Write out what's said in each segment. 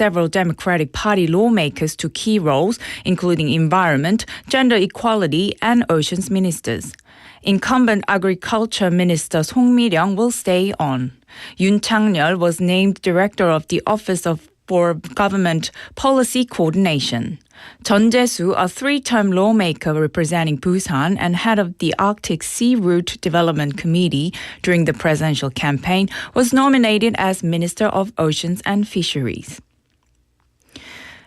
several Democratic Party lawmakers to key roles, including environment, gender equality, and oceans ministers. Incumbent Agriculture Minister Song Mi-ryung will stay on. Yoon Chang-yeol was named Director of the Office for Government Policy Coordination. Jeon Jae-soo, a three-term lawmaker representing Busan and head of the Arctic Sea Route Development Committee during the presidential campaign, was nominated as Minister of Oceans and Fisheries.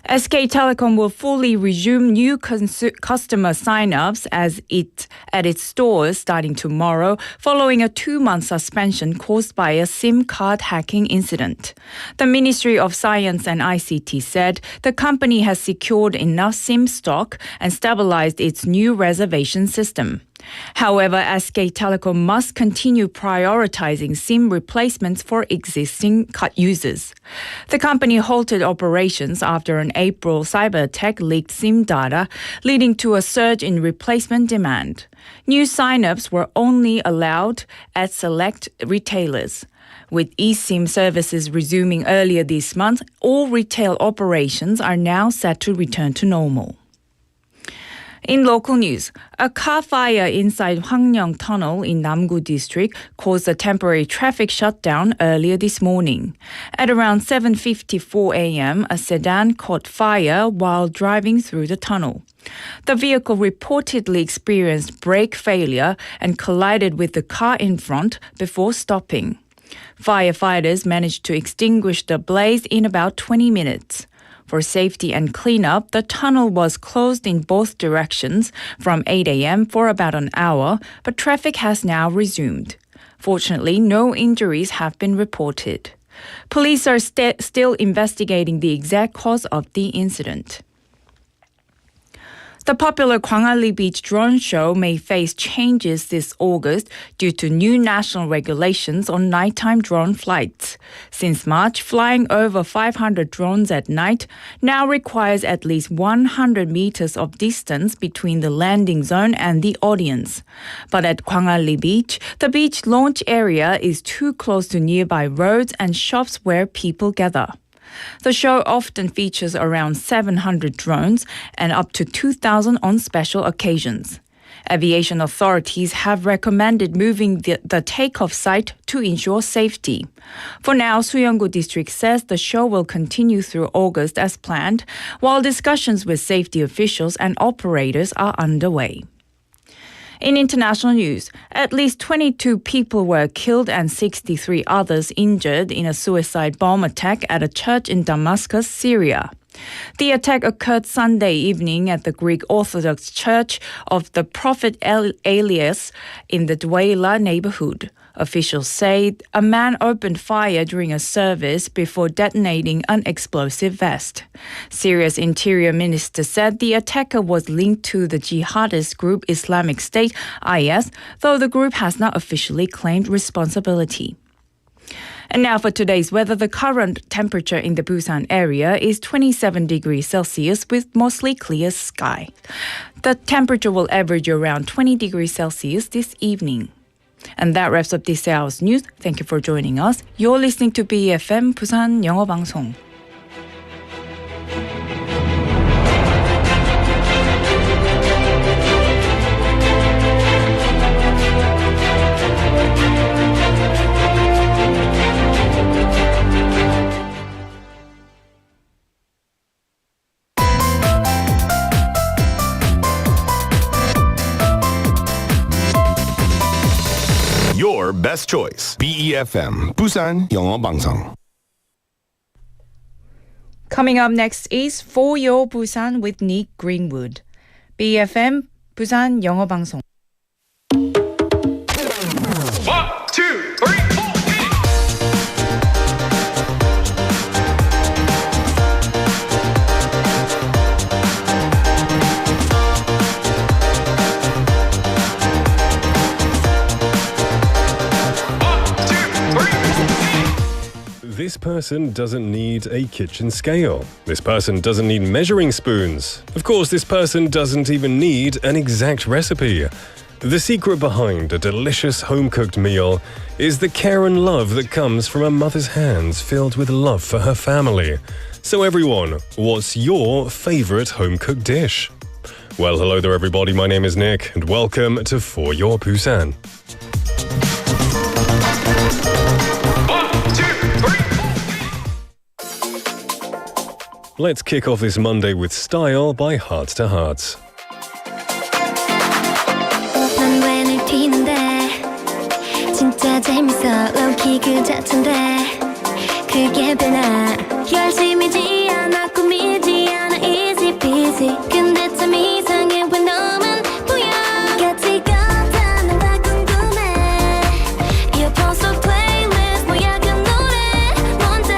SK Telecom will fully resume new customer sign-ups at its stores starting tomorrow, following a 2-month suspension caused by a SIM card hacking incident. The Ministry of Science and ICT said the company has secured enough SIM stock and stabilized its new reservation system. However, SK Telecom must continue prioritizing SIM replacements for existing users. The company halted operations after an April cyber attack leaked SIM data, leading to a surge in replacement demand. New sign-ups were only allowed at select retailers. With eSIM services resuming earlier this month, all retail operations are now set to return to normal. In local news, a car fire inside Hwangryong Tunnel in Namgu District caused a temporary traffic shutdown earlier this morning. At around 7:54 a.m., a sedan caught fire while driving through the tunnel. The vehicle reportedly experienced brake failure and collided with the car in front before stopping. Firefighters managed to extinguish the blaze in about 20 minutes. For safety and cleanup, the tunnel was closed in both directions from 8 a.m. for about an hour, but traffic has now resumed. Fortunately, no injuries have been reported. Police are still investigating the exact cause of the incident. The popular Gwangalli Beach drone show may face changes this August due to new national regulations on nighttime drone flights. Since March, flying over 500 drones at night now requires at least 100 meters of distance between the landing zone and the audience. But at Gwangalli Beach, the beach launch area is too close to nearby roads and shops where people gather. The show often features around 700 drones and up to 2,000 on special occasions. Aviation authorities have recommended moving the takeoff site to ensure safety. For now, Suyeonggu District says the show will continue through August as planned, while discussions with safety officials and operators are underway. In international news, at least 22 people were killed and 63 others injured in a suicide bomb attack at a church in Damascus, Syria. The attack occurred Sunday evening at the Greek Orthodox Church of the Prophet Elias in the Dweila neighborhood. Officials say a man opened fire during a service before detonating an explosive vest. Syria's interior minister said the attacker was linked to the jihadist group Islamic State, IS, though the group has not officially claimed responsibility. And now for today's weather, the current temperature in the Busan area is 27 degrees Celsius with mostly clear sky. The temperature will average around 20 degrees Celsius this evening. And that wraps up this hour's news. Thank you for joining us. You're listening to BFM 부산영어방송. Your best choice. BEFM 부산영어방송. Coming up next is For Your Busan with Nick Greenwood. BFM 부산영어방송. 1, 2, 3, 4. This person doesn't need a kitchen scale. This person doesn't need measuring spoons. Of course, this person doesn't even need an exact recipe. The secret behind a delicious home-cooked meal is the care and love that comes from a mother's hands filled with love for her family. So everyone, what's your favorite home-cooked dish? Well, hello there everybody, my name is Nick, and welcome to For Your Busan. 1, 2, 3, 4. Let's kick off this Monday with style by Heart to Heart. 넌 튀는데 진짜 재밌어 low-key 그 자체인데 그게 변화 열심이지 않아 꾸미지 않아 easy peasy 근데 참 이상해 왜 너만 보여 같이 걷다 난 다 궁금해 이어폰 속 플레이리스트 뭐야 그 노래 뭔데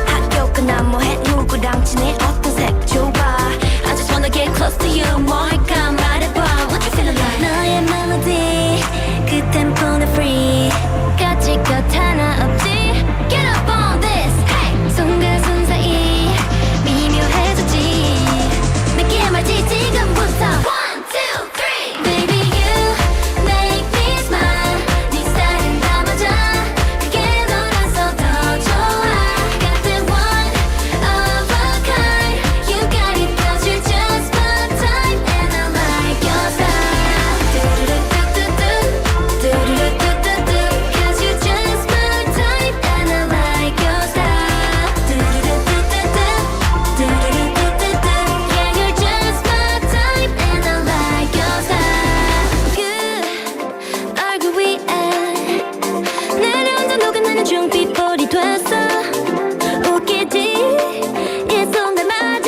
학교 끝나면 뭐해 누구랑 지내 어떤 색 좋아 I just wanna get close to you 뭘까 말해봐 What you feeling like 너의 멜로디 그 템포는 free 가질 것 하나 없지 Get up on this hey 손과 손 사이 미묘해졌지 느낌 알지 지금부터 1, 2, 3 Baby you make me smile 네 스타일은 다 맞아 그게 너라서 더 좋아 Got the one of a kind You got it cause you're just my type And I like your style 두루루뚜뚜뚜 두루루뚜뚜뚜 Cause you're just my type And I like your style 두루루뚜뚜뚜 두루루뚜뚜뚜 Yeah you're just my type And I like your style 그 얼굴 위에 내려앉아 녹아나는 중빛볼이 됐어 웃기지 이 순간 맞아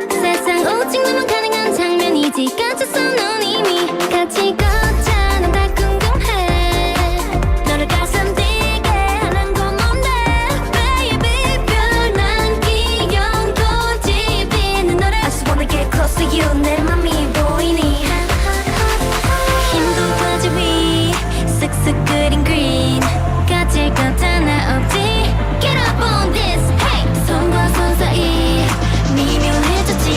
세상 오직 너만 가능한 장면이지 갇혔어 넌 이미 같이 걷자 난 다 궁금해 너를 가슴 뛰게 하는 건 뭔데 Baby 별난 귀여운 꽃이 피는 노래 I just wanna get close to you 내 맘이 보이니 흰도 바지 위 쓱쓱 그린 green 가질 것 하나 없지 Get up on this hey 손과 손 사이 미묘해졌지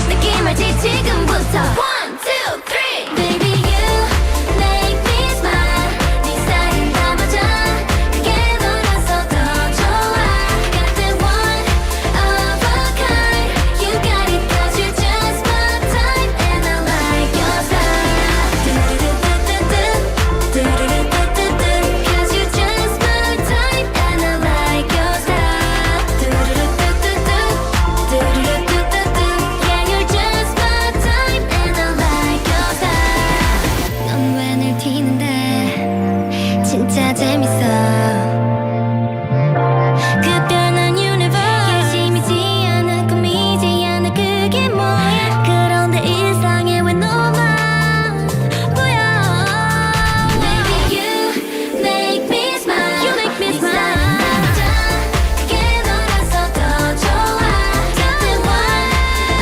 느낌 알지 지금부터 1, 2, 3 Baby you make me smile 네 스타일은 다 맞아 그게 너라서 더 좋아 Got the one of a kind You got it cause you're just my type And I like your style 두루루뚜뚜뚜 두루루뚜뚜뚜 Cause you're just my type And I like your style 두루루뚜뚜뚜 두루루뚜뚜뚜 Yeah you're just my type And I like your style 넌 왜 날 튀는데 진짜 재밌어 그 변한 universe 열심이지 않아 꾸미지 않아 그게 뭐야 그런데 일상에 왜 너만 보여 Baby you make me smile You make me smile 다 맞아 그게 너라서 더 좋아 Got the one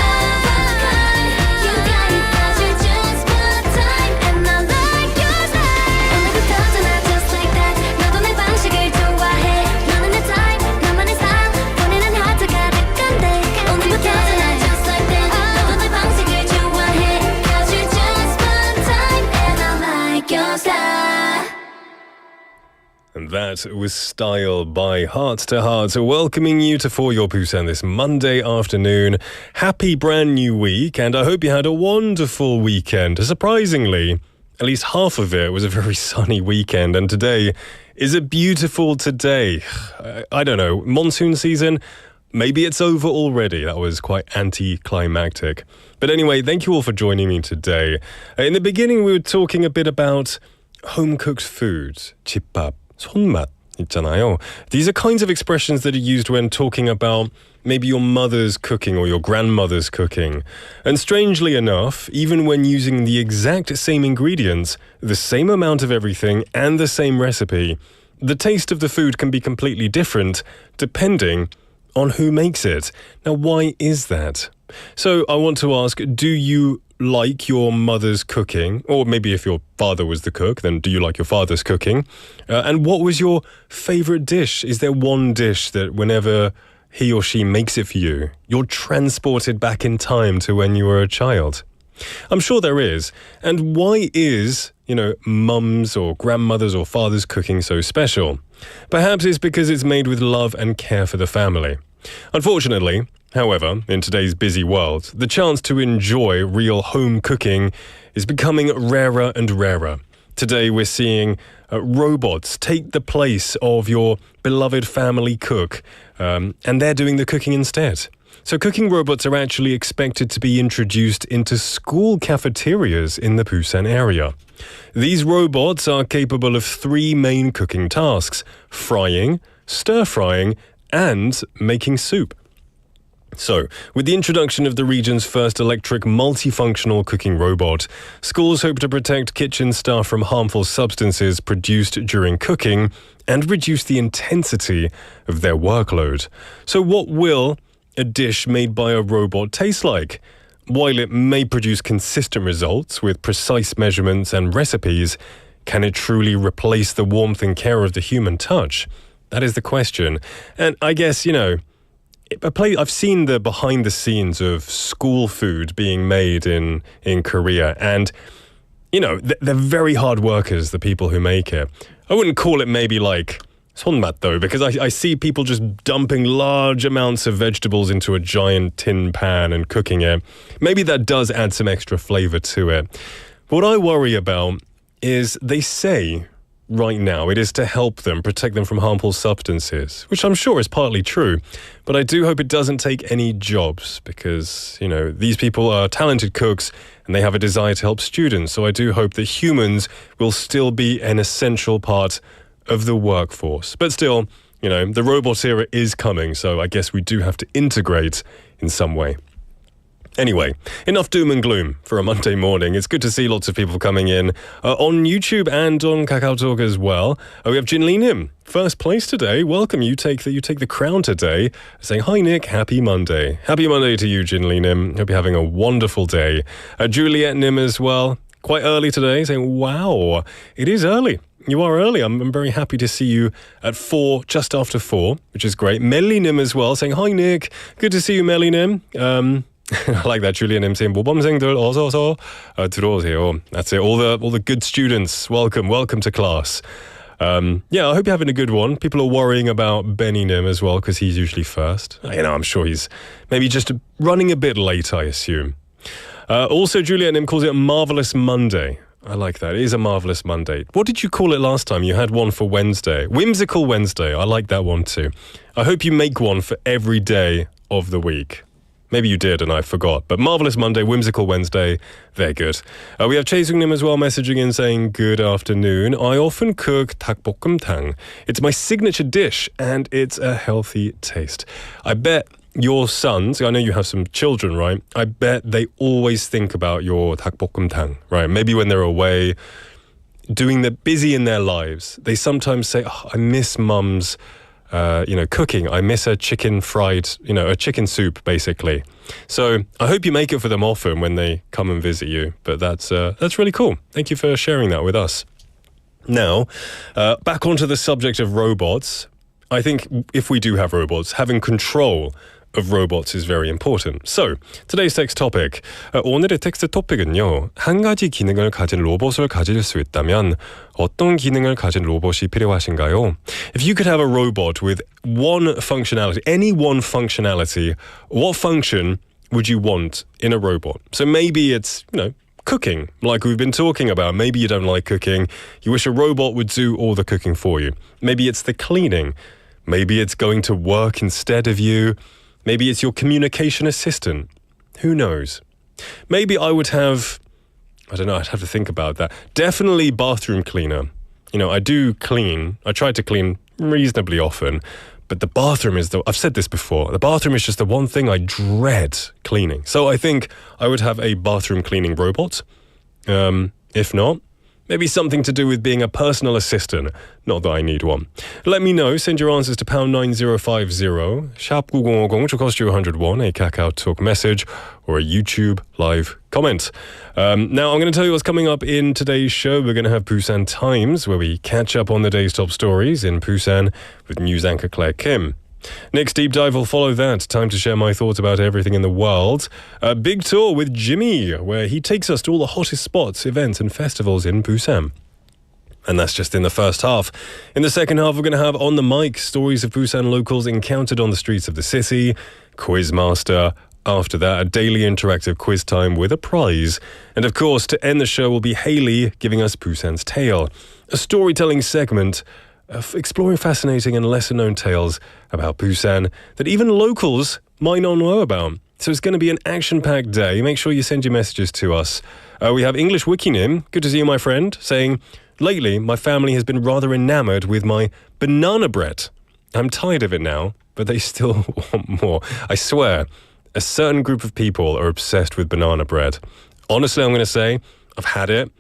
of a kind You got it cause you're just my type And I like your style 오늘부터 나 just like that 너도 내 방식을 좋아해 너는 내 type 너만의 style 보내는 하트 가득 건데 오늘부터 나 just like that 너도 내 방식을 좋아해 Cause you're just my type And I like your style And that was Style by Heart to Heart, welcoming you to For Your Busan this Monday afternoon. Happy brand new week, and I hope you had a wonderful weekend. Surprisingly, at least half of it was a very sunny weekend, and today is a beautiful today. I don't know, monsoon season? Maybe it's over already. That was quite anticlimactic. But anyway, thank you all for joining me today. In the beginning, we were talking a bit about home-cooked food, 집밥, 손맛 있잖아요. These are kinds of expressions that are used when talking about maybe your mother's cooking or your grandmother's cooking. And strangely enough, even when using the exact same ingredients, the same amount of everything, and the same recipe, the taste of the food can be completely different depending on who makes it. Now, why is that? So I want to ask, do you like your mother's cooking? Or maybe if your father was the cook, then do you like your father's cooking? And what was your favorite dish? Is there one dish that whenever he or she makes it for you, you're transported back in time to when you were a child? I'm sure there is. And why is, mums or grandmothers or fathers cooking so special? Perhaps it's because it's made with love and care for the family. Unfortunately, however, in today's busy world, the chance to enjoy real home cooking is becoming rarer and rarer. Today we're seeing robots take the place of your beloved family cook, and they're doing the cooking instead. So cooking robots are actually expected to be introduced into school cafeterias in the Busan area. These robots are capable of 3 main cooking tasks: frying, stir-frying, and making soup. So, with the introduction of the region's first electric multifunctional cooking robot, schools hope to protect kitchen staff from harmful substances produced during cooking and reduce the intensity of their workload. So what will a dish made by a robot taste like? While it may produce consistent results with precise measurements and recipes, can it truly replace the warmth and care of the human touch? That is the question. And I guess, I've seen the behind the scenes of school food being made in Korea, and they're very hard workers, the people who make it. I wouldn't call it maybe like 손맛 though, because I see people just dumping large amounts of vegetables into a giant tin pan and cooking it. Maybe that does add some extra flavor to it. What I worry about is they say right now it is to help them, protect them from harmful substances, which I'm sure is partly true. But I do hope it doesn't take any jobs because, these people are talented cooks and they have a desire to help students. So I do hope that humans will still be an essential part of the workforce. But still, the robot era is coming, so I guess we do have to integrate in some way. Anyway, enough doom and gloom for a Monday morning. It's good to see lots of people coming in on YouTube and on KakaoTalk as well. We have Jinli Nim, first place today. Welcome. You take the crown today. Saying, hi Nick, happy Monday. Happy Monday to you, Jinli Nim. Hope you're having a wonderful day. Juliet Nim as well. Quite early today, saying, wow, it is early. You are early. I'm very happy to see you at 4, just after 4, which is great. Melly Nim as well, saying, hi Nick. Good to see you, Melly Nim. I like that. Julian M saying 모범생들 어서 들어오세요. That's it. All the good students, welcome to class. I hope you're having a good one. People are worrying about Benny Nim as well because he's usually first. I'm sure he's maybe just running a bit late, I assume. Also, Juliet Nim calls it a marvelous Monday. I like that. It is a marvelous Monday. What did you call it last time? You had one for Wednesday. Whimsical Wednesday. I like that one too. I hope you make one for every day of the week. Maybe you did and I forgot. But Marvelous Monday, Whimsical Wednesday, they're good. We have Chae Sung-nim as well messaging in saying, good afternoon. I often cook 닭볶음탕. It's my signature dish and it's a healthy taste. I bet your sons, I know you have some children, right? I bet they always think about your 닭볶음탕, right? Maybe when they're away, busy in their lives, they sometimes say, I miss mum's cooking. I miss a chicken fried, a chicken soup, basically. So I hope you make it for them often when they come and visit you. But that's really cool. Thank you for sharing that with us. Now, back onto the subject of robots. I think if we do have robots, having control of robots is very important. So, today's text topic. 오늘의 텍스트 토픽은요. 한 가지 기능을 가진 로봇을 가질 수 있다면 어떤 기능을 가진 로봇이 필요하신가요? If you could have a robot with one functionality, any one functionality, what function would you want in a robot? So maybe it's, cooking, like we've been talking about. Maybe you don't like cooking. You wish a robot would do all the cooking for you. Maybe it's the cleaning. Maybe it's going to work instead of you. Maybe it's your communication assistant. Who knows? Maybe I would have, I don't know, I'd have to think about that. Definitely bathroom cleaner. I do clean. I try to clean reasonably often. But the bathroom is I've said this before, the bathroom is just the one thing I dread cleaning. So I think I would have a bathroom cleaning robot. If not, maybe something to do with being a personal assistant. Not that I need one. Let me know. Send your answers to pound 9050, sharp 9050, which will cost you 101, a KakaoTalk message or a YouTube live comment. Now, I'm going to tell you what's coming up in today's show. We're going to have Busan Times, where we catch up on the day's top stories in Busan with news anchor Claire Kim. Next deep dive will follow that. Time to share my thoughts about everything in the world. A big tour with Jimmy, where he takes us to all the hottest spots, events and festivals in Busan. And that's just in the first half. In the second half, we're going to have On the Mic, stories of Busan locals encountered on the streets of the city, Quizmaster. After that, a daily interactive quiz time with a prize. And of course, to end the show will be Haley giving us Busan's Tale, a storytelling segment of exploring fascinating and lesser-known tales about Busan that even locals might not know about. So it's going to be an action-packed day. Make sure you send your messages to us. We have English Wikinim, good to see you, my friend, saying, lately, my family has been rather enamored with my banana bread. I'm tired of it now, but they still want more. I swear, a certain group of people are obsessed with banana bread. Honestly, I'm going to say, I've had it.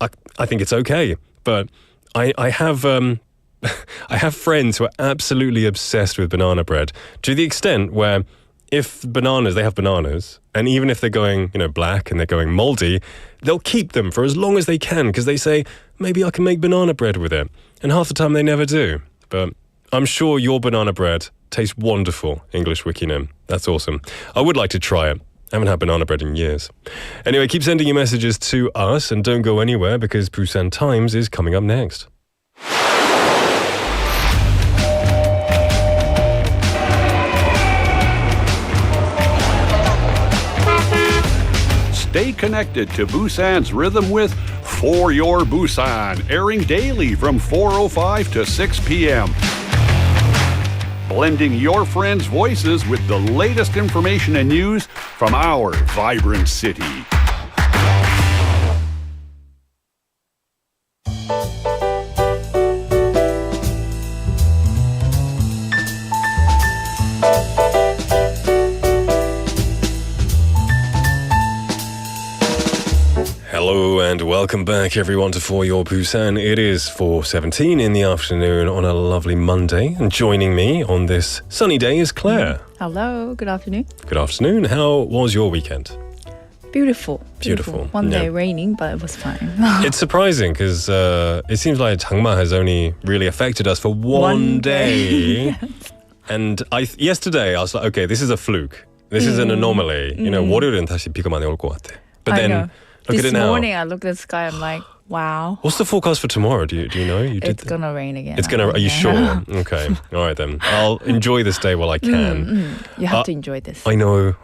I think it's okay, but I have I have friends who are absolutely obsessed with banana bread to the extent where if they have bananas, and even if they're going, black and they're going moldy, they'll keep them for as long as they can because they say, maybe I can make banana bread with it. And half the time they never do. But I'm sure your banana bread tastes wonderful, English Wikinim. That's awesome. I would like to try it. I haven't had banana bread in years. Anyway, keep sending your messages to us and don't go anywhere because Busan Times is coming up next. Stay connected to Busan's rhythm with For Your Busan, airing daily from 4:05 to 6 p.m. Blending your friends' voices with the latest information and news from our vibrant city. Hello and welcome back everyone to For Your Busan. It is 4:17 in the afternoon on a lovely Monday, and joining me on this sunny day is Claire. Hello, good afternoon. Good afternoon. How was your weekend? Beautiful. One day Yeah. raining, but it was fine. It's surprising because it seems like 장마 has only really affected us for one day. And yesterday I was like, okay, this is a fluke. This is an anomaly. 월요일은 다시 비가 많이 올 것 같아. But I then know. look at This it now. morning I looked at the sky, I'm like, wow. What's the forecast for tomorrow? Do you know? It's gonna rain again. Are you sure? Okay. All right then. I'll enjoy this day while I can. You have to enjoy this. I know.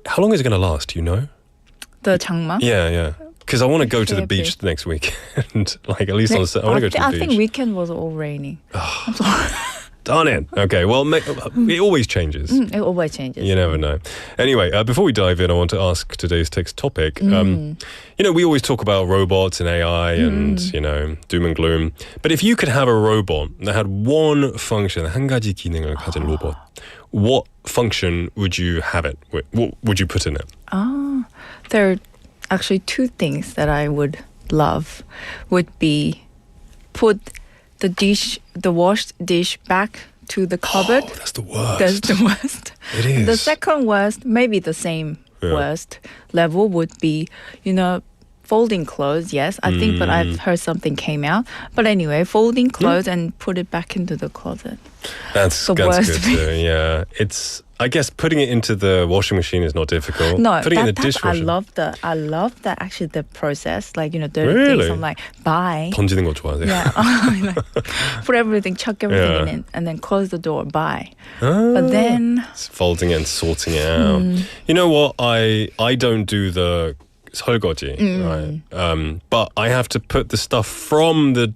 How long is it going to last? Do you know? The 장마? Yeah. Because I want to go to the beach next week. And at least on I want to go to the I beach. think weekend was all raining. I'm sorry. Darn it. Okay, well, it always changes. It always changes. You never know. Anyway, before we dive in, I want to ask today's text topic. We always talk about robots and AI and, doom and gloom. But if you could have a robot that had one function, 한 가지 기능을 가진 로봇, what function would you have it with? What would you put in it? There are actually two things that I would love. Would be put the washed dish back to the cupboard. Oh, that's the worst. That's the worst. It is. The second worst, maybe the same worst level would be, folding clothes. Yes, I think, but I've heard something came out. But anyway, folding clothes and put it back into the closet. That's the worst. Good too. Yeah, I guess putting it into the washing machine is not difficult. No, putting it in the dishwasher. I love the actually the process. Dirty Really? things. I'm like, bye. 던지는 거 좋아하세요? Yeah. Put everything, chuck everything in, and then close the door. Bye. But then It's folding it and sorting it out. You know what? I don't do the 설거지, right? But I have to put the stuff from the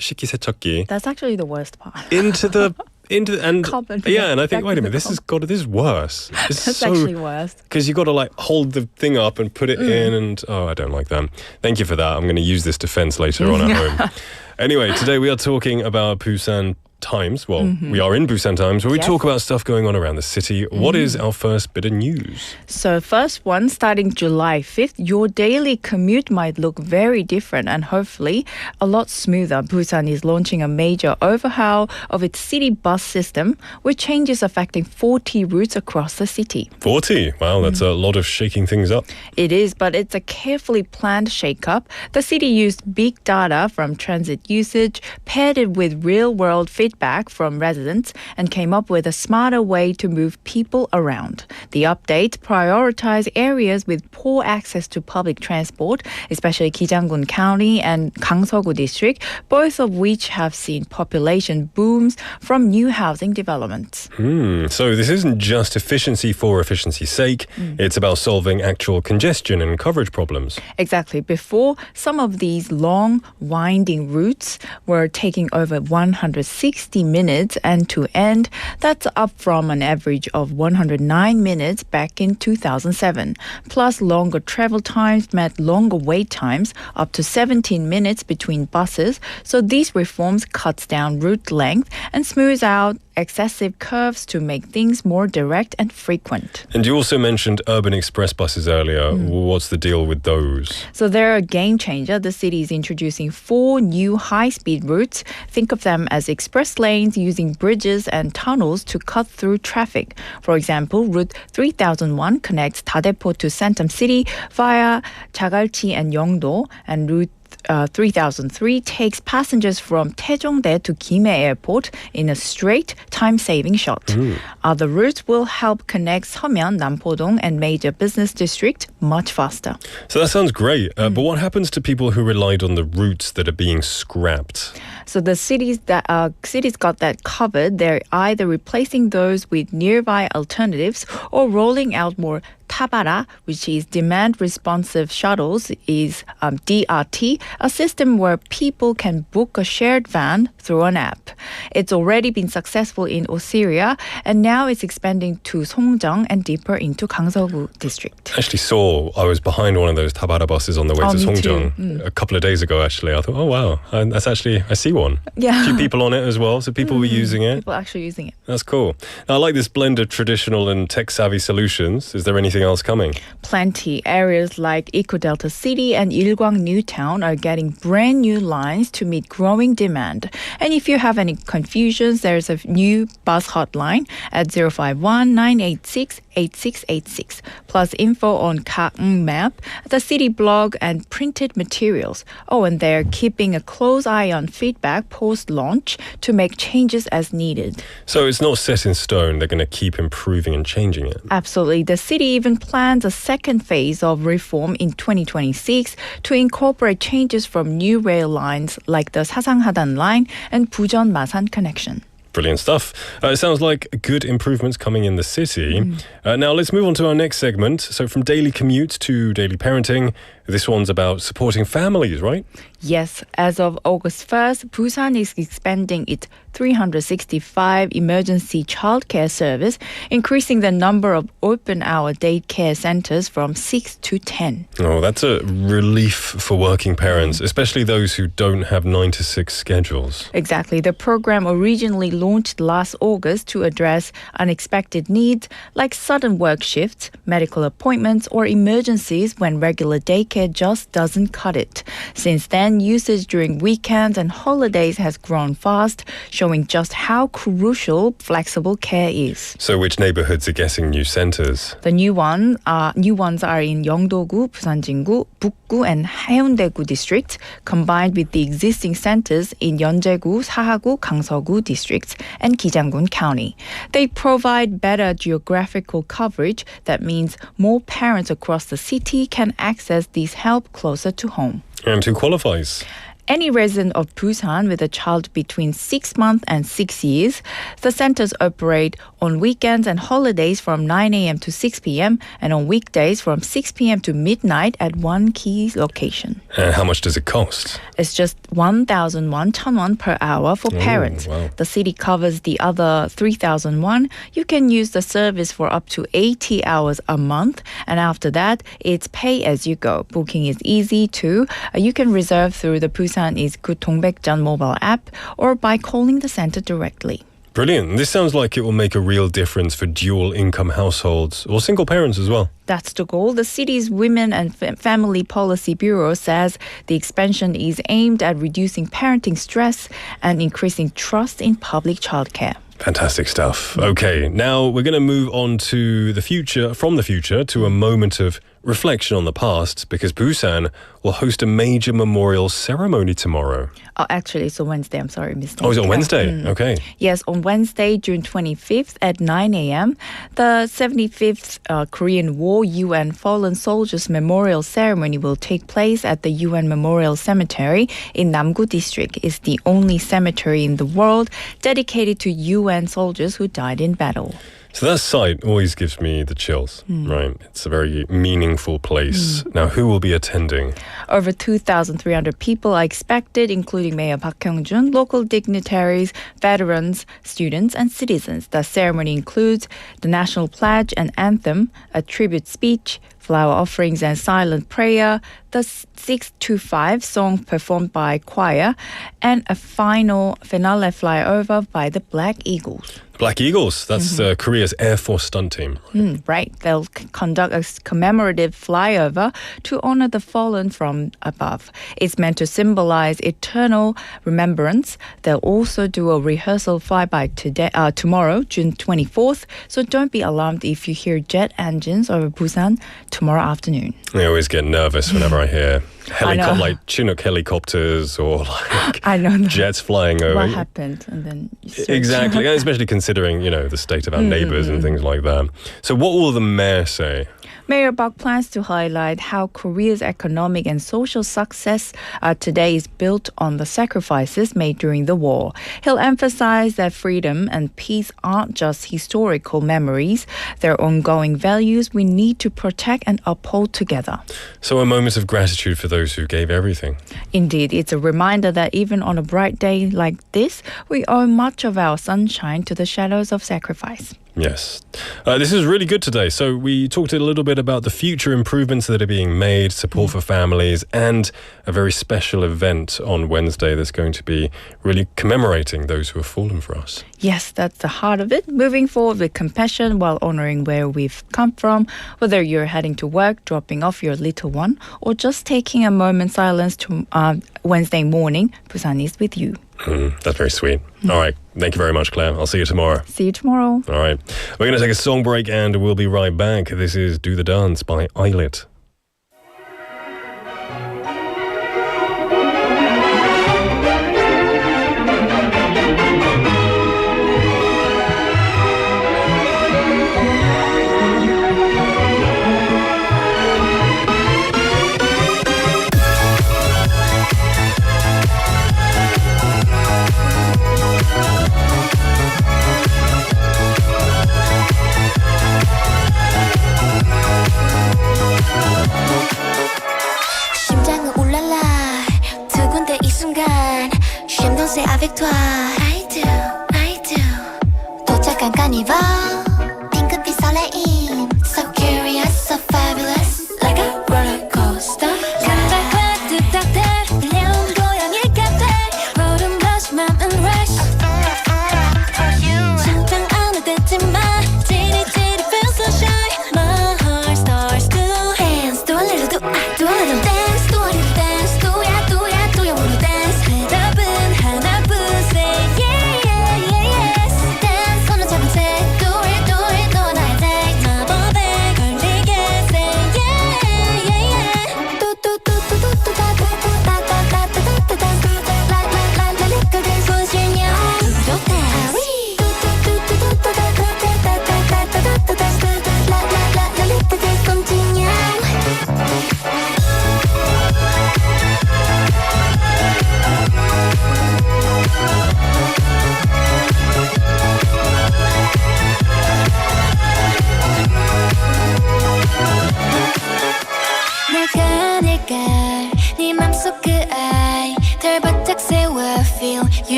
식기세척기 that's actually the worst part. into the Cupboard, and I think, back wait to a minute, the this is worse. That's actually worse. Because you got to hold the thing up and put it in, and I don't like that. Thank you for that. I'm going to use this defense later on at home. Anyway, today we are talking about Busan Times. Well, we are in Busan Times, where we Yes. talk about stuff going on around the city. What is our first bit of news? So first one, starting July 5th, your daily commute might look very different and hopefully a lot smoother. Busan is launching a major overhaul of its city bus system with changes affecting 40 routes across the city. 40. Wow, that's a lot of shaking things up. It is, but it's a carefully planned shake-up. The city used big data from transit usage, paired it with real-world feedback feedback from residents and came up with a smarter way to move people around. The update prioritized areas with poor access to public transport, especially Gijanggun County and Gangseogu District, both of which have seen population booms from new housing developments. So this isn't just efficiency for efficiency's sake, it's about solving actual congestion and coverage problems. Exactly. Before, some of these long, winding routes were taking over 160 minutes end to end. That's up from an average of 109 minutes back in 2007. Plus, longer travel times meant longer wait times, up to 17 minutes between buses. So these reforms cuts down route length and smooths out excessive curves to make things more direct and frequent. And you also mentioned urban express buses earlier. What's the deal with those? So they're a game changer. The city is introducing 4 new high-speed routes. Think of them as express lanes using bridges and tunnels to cut through traffic. For example, Route 3001 connects Dadepo to Santam City via Jagalchi and Yeongdo, and Route 3003 takes passengers from Taejongdae to Gimhae Airport in a straight, time-saving shot. Other routes will help connect Seomyeon, Nampodong, and major business district much faster. So that sounds great, but what happens to people who relied on the routes that are being scrapped? So the cities got that covered. They're either replacing those with nearby alternatives or rolling out more Tabara, which is demand responsive shuttles, is DRT, a system where people can book a shared van through an app. It's already been successful in Osiria, and now it's expanding to Songjeong and deeper into Gangseogu district. I actually I was behind one of those Tabara buses on the way to Songjeong a couple of days ago, actually. I thought, oh wow, that's actually, I see one. Yeah. A few people on it as well, so people were using it. People actually using it. That's cool. Now, I like this blend of traditional and tech-savvy solutions. Is there anything else coming? Plenty. Areas like Eco-Delta City and Ilgwang Newtown are getting brand new lines to meet growing demand. And if you have any confusions, there's a new bus hotline at 051-986-8686. Plus info on Kaeng Map, the city blog, and printed materials. Oh, and they're keeping a close eye on feedback post-launch to make changes as needed. So it's not set in stone. They're going to keep improving and changing it. Absolutely. The city even plans a second phase of reform in 2026 to incorporate changes from new rail lines like the Sasanhadan line and Bujeon-Masan connection. Brilliant stuff. It sounds like good improvements coming in the city. Now let's move on to our next segment. So from daily commute to daily parenting, this one's about supporting families, right? Yes, as of August 1st, Busan is expanding its 365 emergency childcare service, increasing the number of open-hour daycare centers from 6 to 10. Oh, that's a relief for working parents, especially those who don't have 9 to 6 schedules. Exactly. The program originally launched last August to address unexpected needs like sudden work shifts, medical appointments, or emergencies when regular daycare just doesn't cut it. Since then, usage during weekends and holidays has grown fast, showing just how crucial flexible care is. So which neighborhoods are getting new centers? The new ones are in Yeongdo-gu, Busan-jingu, Bukgu, and Haeundae-gu districts, combined with the existing centers in Yeonjae-gu, Sahagu, Gangseogu districts, and Gijanggun County. They provide better geographical coverage. That means more parents across the city can access these help closer to home. And who qualifies? Any resident of Busan with a child between 6 months and 6 years. The centers operate on weekends and holidays from 9 a.m. to 6 p.m. and on weekdays from 6 p.m. to midnight at one key location. And how much does it cost? It's just 1,001 won per hour for parents. Wow. The city covers the other 3,001. You can use the service for up to 80 hours a month, and after that, it's pay as you go. Booking is easy too. You can reserve through the Busan is Dongbekjan mobile app or by calling the center directly. Brilliant. This sounds like it will make a real difference for dual income households or single parents as well. That's the goal. The city's Women and Family Policy Bureau says the expansion is aimed at reducing parenting stress and increasing trust in public childcare. Fantastic stuff. Okay, now we're going to move on to the future, from the future to a moment of reflection on the past because Busan will host a major memorial ceremony tomorrow. Oh, actually, it's on Wednesday. I'm sorry, mistake. Oh, is it on Wednesday? Okay. Yes, on Wednesday, June 25th at 9 a.m., the 75th Korean War UN Fallen Soldiers Memorial Ceremony will take place at the UN Memorial Cemetery in Namgu District. It's the only cemetery in the world dedicated to UN soldiers who died in battle. So that site always gives me the chills, right? It's a very meaningful place. Now, who will be attending? Over 2,300 people are expected, including Mayor Park Kyung-jun, local dignitaries, veterans, students, and citizens. The ceremony includes the national pledge and anthem, a tribute speech, flower offerings and silent prayer, the 625 song performed by choir, and a finale flyover by the Black Eagles. Black Eagles, that's Korea's Air Force stunt team. Right. They'll conduct a commemorative flyover to honor the fallen from above. It's meant to symbolize eternal remembrance. They'll also do a rehearsal flyby tomorrow, June 24th. So don't be alarmed if you hear jet engines over Busan tomorrow afternoon. I always get nervous whenever I hear like Chinook helicopters or like I know jets flying over. what happened, and then you search. Exactly, and especially considering, the state of our neighbors and things like that. So what will the mayor say? Mayor Park plans to highlight how Korea's economic and social success today is built on the sacrifices made during the war. He'll emphasize that freedom and peace aren't just historical memories. They're ongoing values we need to protect and uphold together. So a moment of gratitude for those who gave everything. Indeed, it's a reminder that even on a bright day like this, we owe much of our sunshine to the shadows of sacrifice. Yes. This is really good today. So we talked a little bit about the future improvements that are being made, support for families, and a very special event on Wednesday that's going to be really commemorating those who have fallen for us. Yes, that's the heart of it. Moving forward with compassion while honoring where we've come from, whether you're heading to work, dropping off your little one, or just taking a moment's silence to Wednesday morning, Busan is with you. That's very sweet. All right. Thank you very much, Claire. I'll see you tomorrow. See you tomorrow. All right. We're going to take a song break and we'll be right back. This is Do the Dance by Eyelet.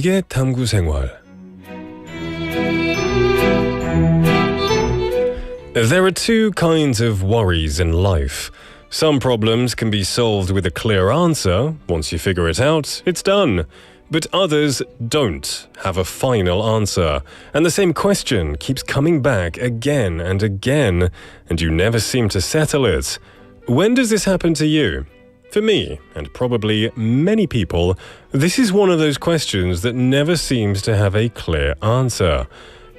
이직의 탐구생활. There are two kinds of worries in life. Some problems can be solved with a clear answer. Once you figure it out, it's done. But others don't have a final answer. And the same question keeps coming back again and again, and you never seem to settle it. When does this happen to you? For me, and probably many people, this is one of those questions that never seems to have a clear answer.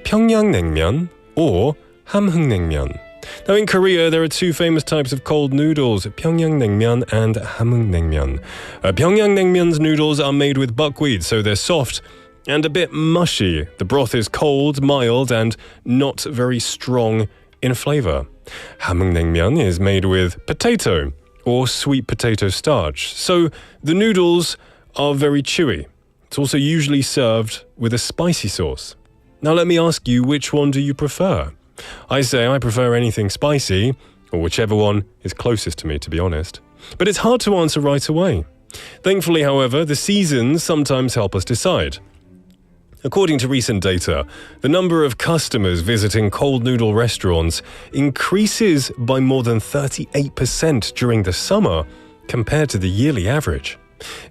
평양냉면 or 함흥냉면. Now in Korea, there are two famous types of cold noodles, 평양냉면 and 함흥냉면. 평양냉면's noodles are made with buckwheat, so they're soft and a bit mushy. The broth is cold, mild, and not very strong in flavor. 함흥냉면 is made with potato or sweet potato starch, so the noodles are very chewy. It's also usually served with a spicy sauce. Now let me ask you, which one do you prefer? I say I prefer anything spicy, or whichever one is closest to me, to be honest. But it's hard to answer right away. Thankfully, however, the seasons sometimes help us decide. According to recent data, the number of customers visiting cold noodle restaurants increases by more than 38% during the summer compared to the yearly average.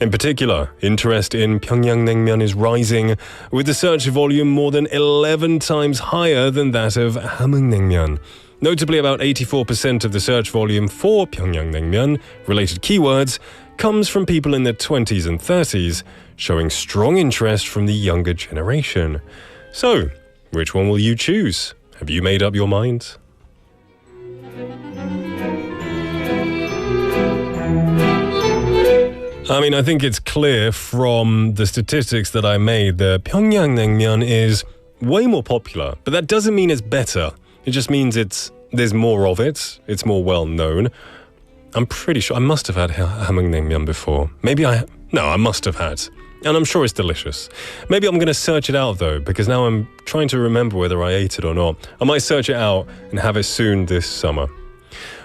In particular, interest in 평양냉면 is rising, with the search volume more than 11 times higher than that of 함흥냉면. Notably, about 84% of the search volume for 평양냉면 related keywords comes from people in their 20s and 30s, showing strong interest from the younger generation. So, which one will you choose? Have you made up your mind? I mean, I think it's clear from the statistics that I made that 평양냉면 is way more popular, but that doesn't mean it's better. It just means there's more of it, it's more well known. I'm pretty sure I must have had 함흥냉면 before. I must have had. And I'm sure it's delicious. Maybe I'm going to search it out though, because now I'm trying to remember whether I ate it or not. I might search it out and have it soon this summer.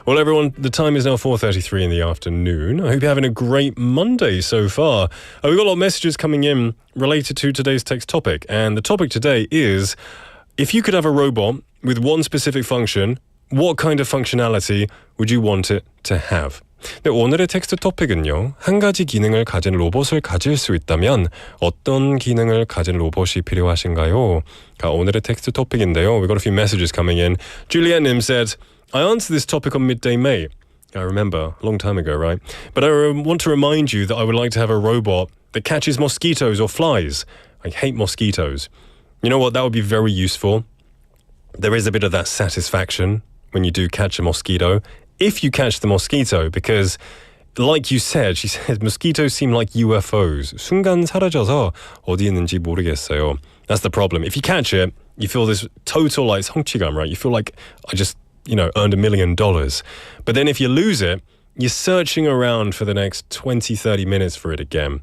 Well, everyone, the time is now 4:33 in the afternoon. I hope you're having a great Monday so far. We've got a lot of messages coming in related to today's text topic. And the topic today is, if you could have a robot with one specific function, what kind of functionality would you want it to have? 네, 오늘의 텍스트 토픽은요. 한 가지 기능을 가진 로봇을 가질 수 있다면 어떤 기능을 가진 로봇이 필요하신가요? 오늘의 텍스트 토픽인데요. We've got a few messages coming in. Juliette Nim said, I answered this topic on Midday Mate. I remember, a long time ago, right? But I want to remind you that I would like to have a robot that catches mosquitoes or flies. I hate mosquitoes. You know what? That would be very useful. There is a bit of that satisfaction when you do catch a mosquito. If you catch the mosquito, because like you said, she said, mosquitoes seem like UFOs. 순간 사라져서 어디 있는지 모르겠어요. That's the problem. If you catch it, you feel this total like 성취감, right? You feel like I just earned $1 million. But then if you lose it, you're searching around for the next 20, 30 minutes for it again.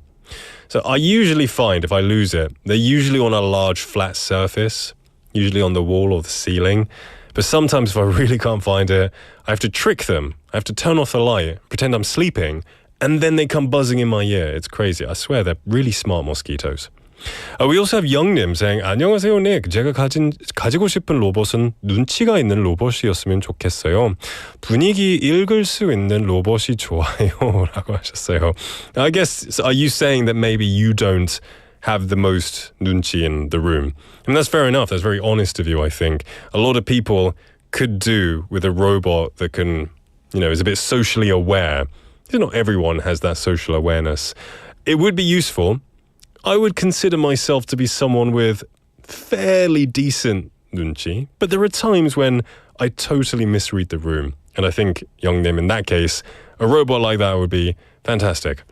So I usually find if I lose it, they're usually on a large flat surface, usually on the wall or the ceiling. But sometimes if I really can't find it, I have to trick them. I have to turn off the light, pretend I'm sleeping, and then they come buzzing in my ear. It's crazy. I swear they're really smart mosquitoes. We also have Youngnim saying, 안녕하세요, Nick. 제가 가지고 싶은 로봇은 눈치가 있는 로봇이었으면 좋겠어요. 분위기 읽을 수 있는 로봇이 좋아요. 라고 하셨어요. I guess, are you saying that maybe you don't have the most 눈치 in the room? And that's fair enough. That's very honest of you, I think. A lot of people could do with a robot that can, is a bit socially aware. Not everyone has that social awareness. It would be useful. I would consider myself to be someone with fairly decent 눈치, but there are times when I totally misread the room. And I think, Youngnim, in that case, a robot like that would be fantastic.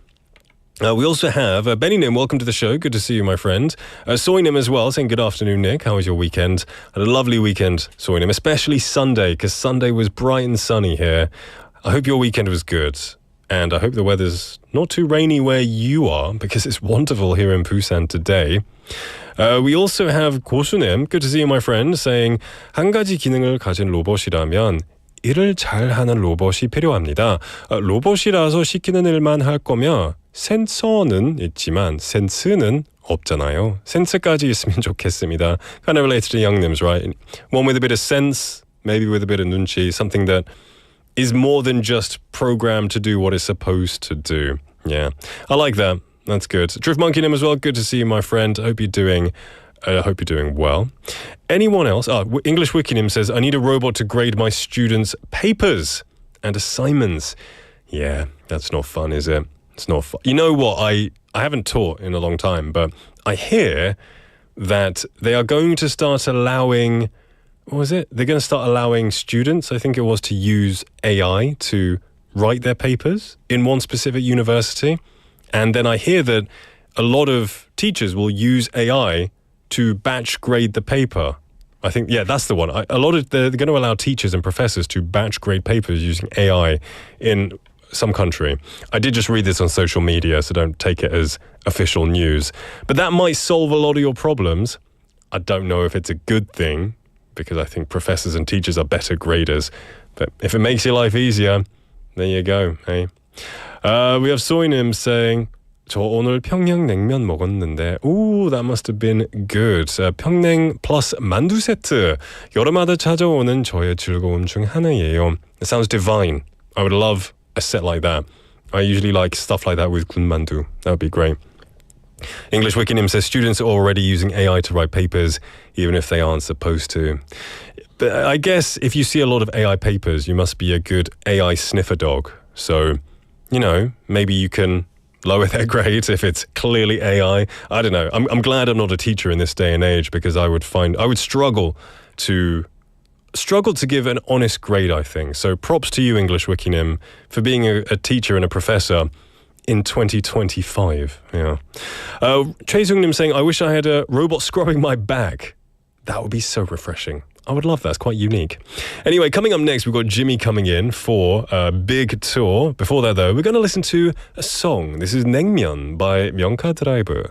We also have Benny Nim, welcome to the show. Good to see you, my friend. Soy Nim as well, saying good afternoon, Nick. How was your weekend? I had a lovely weekend, Soy Nim, especially Sunday, because Sunday was bright and sunny here. I hope your weekend was good. And I hope the weather's not too rainy where you are, because it's wonderful here in Busan today. We also have 고수님, good to see you, my friend, saying 한 가지 기능을 가진 로봇이라면 일을 잘하는 로봇이 필요합니다. 로봇이라서 시키는 일만 할 거면 센서는 있지만 센스는 없잖아요. 센스까지 있으면 좋겠습니다. Kind of related to youngnims, right? One with a bit of sense, maybe with a bit of 눈치, something that is more than just programmed to do what it's supposed to do. Yeah, I like that. That's good. Drift Monkey Nim as well. Good to see you, my friend. Hope you're doing well. Anyone else? English Wikinim says, I need a robot to grade my students' papers and assignments. Yeah, that's not fun, is it? It's not fun. You know what? I haven't taught in a long time, but I hear that they are going to start allowing, what was it? They're going to start allowing students, I think it was, to use AI to write their papers in one specific university. And then I hear that a lot of teachers will use AI to batch grade the paper. I think, yeah, that's the one. They're going to allow teachers and professors to batch grade papers using AI in some country. I did just read this on social media, so don't take it as official news. But that might solve a lot of your problems. I don't know if it's a good thing, because I think professors and teachers are better graders. But if it makes your life easier, there you go, hey? We have Soinim saying, 저 오늘 평양 냉면 먹었는데, ooh, that must have been good. 평냉 plus 만두 세트. 여름마다 찾아오는 저의 즐거움 중 하나예요. It sounds divine. I would love a set like that. I usually like stuff like that with 군만두. That would be great. English Wikinim says students are already using AI to write papers, even if they aren't supposed to. But I guess if you see a lot of AI papers, you must be a good AI sniffer dog. So, you know, maybe you can lower their grades if it's clearly AI. I don't know. I'm glad I'm not a teacher in this day and age, because I would struggle to give an honest grade, I think. So props to you, English Wikinim, for being a teacher and a professor in 2025. Yeah. Choi Sung-nim saying, I wish I had a robot scrubbing my back. That would be so refreshing. I would love that. It's quite unique. Anyway, coming up next, we've got Jimmy coming in for a big tour. Before that, though, we're going to listen to a song. This is 냉면 by 명카 드라이브.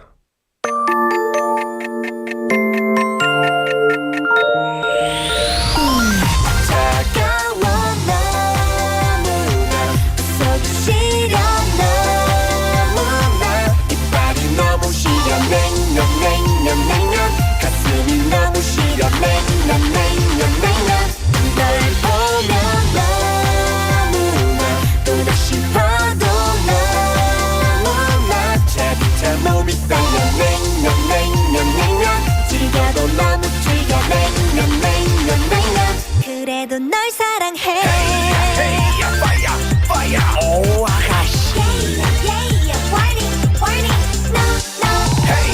그래도 널 사랑해 Hey, fire, fire. Oh, 아가씨. Yeah, warning, warning, no, no. Hey,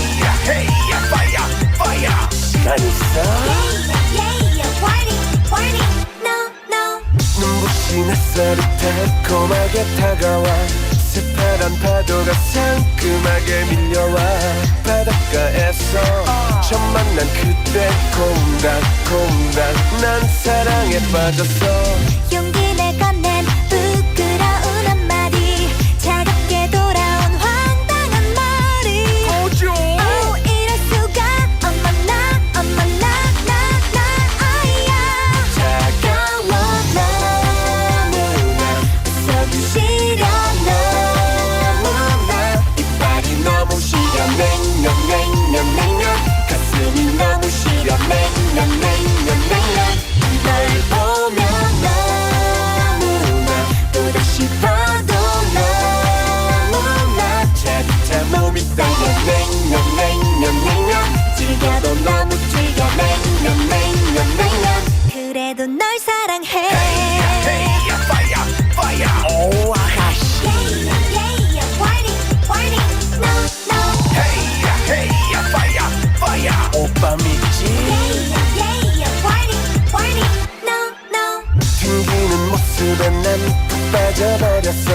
fire, fire. 시간 있어. Yeah, warning, warning, no, no. 눈부신 햇살이 달콤하게 다가와 새파란 파도가 상큼하게 밀려와 바닷가에서 처음 만난 그때 콩닥콩닥 난 사랑에 빠졌어 용기 내 건넨 부끄러운 한마디 차갑게 돌아온 황당한 말이 Oh, 이럴 수가 어머나 아이야 차가워 너무나 서주시려 너무나 이빨이 너무 시려 냉면 가슴이 너무 시려 냉면 널 보면 너무나 또다시 봐도 너무나 차차 몸이 떨려 냉면 즐겨도 너무 즐겨 냉면 그래도 널 사랑해 Hey, fire, oh 아가씨 Yeah, warning, no, no. Hey, fire, 오빠 믿지 Yeah, warning, no, no. 튕기는 모습에 난 푹 빠져버렸어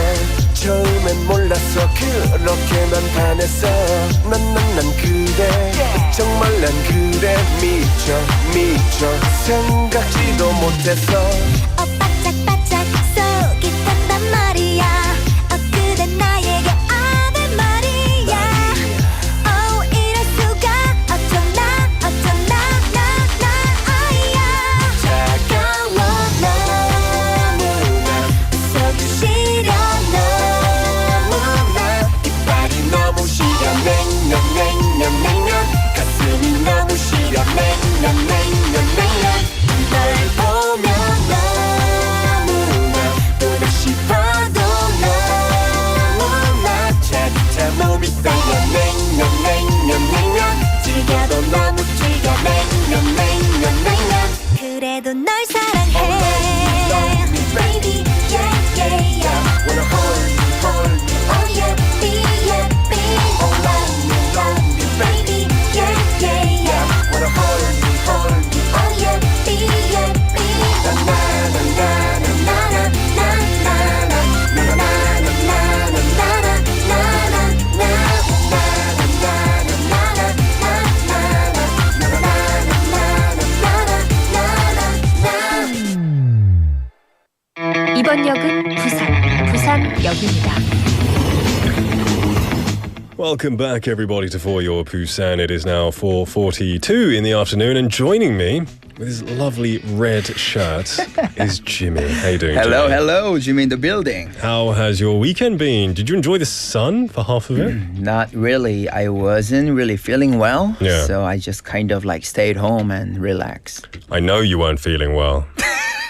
처음엔 몰랐어 그렇게 난 반했어 난 그대 정말 난 그대 미쳐 생각지도 못했어 바짝바짝 속이 탄단 말이야 그대 나에게 아들 말이야 이럴 수가 어쩌나 아이야 차가워 너무나 서주시려 너무나 이빨 Welcome back, everybody, to For Your Busan. It is now 4:42 in the afternoon, and joining me with his lovely red shirt is Jimmy. How you doing, Hello, Jimmy? hello, Jimmy in the building. How has your weekend been? Did you enjoy the sun for half of it? Not really. I wasn't really feeling well, Yeah. so I just kind of like stayed home and relaxed. I know you weren't feeling well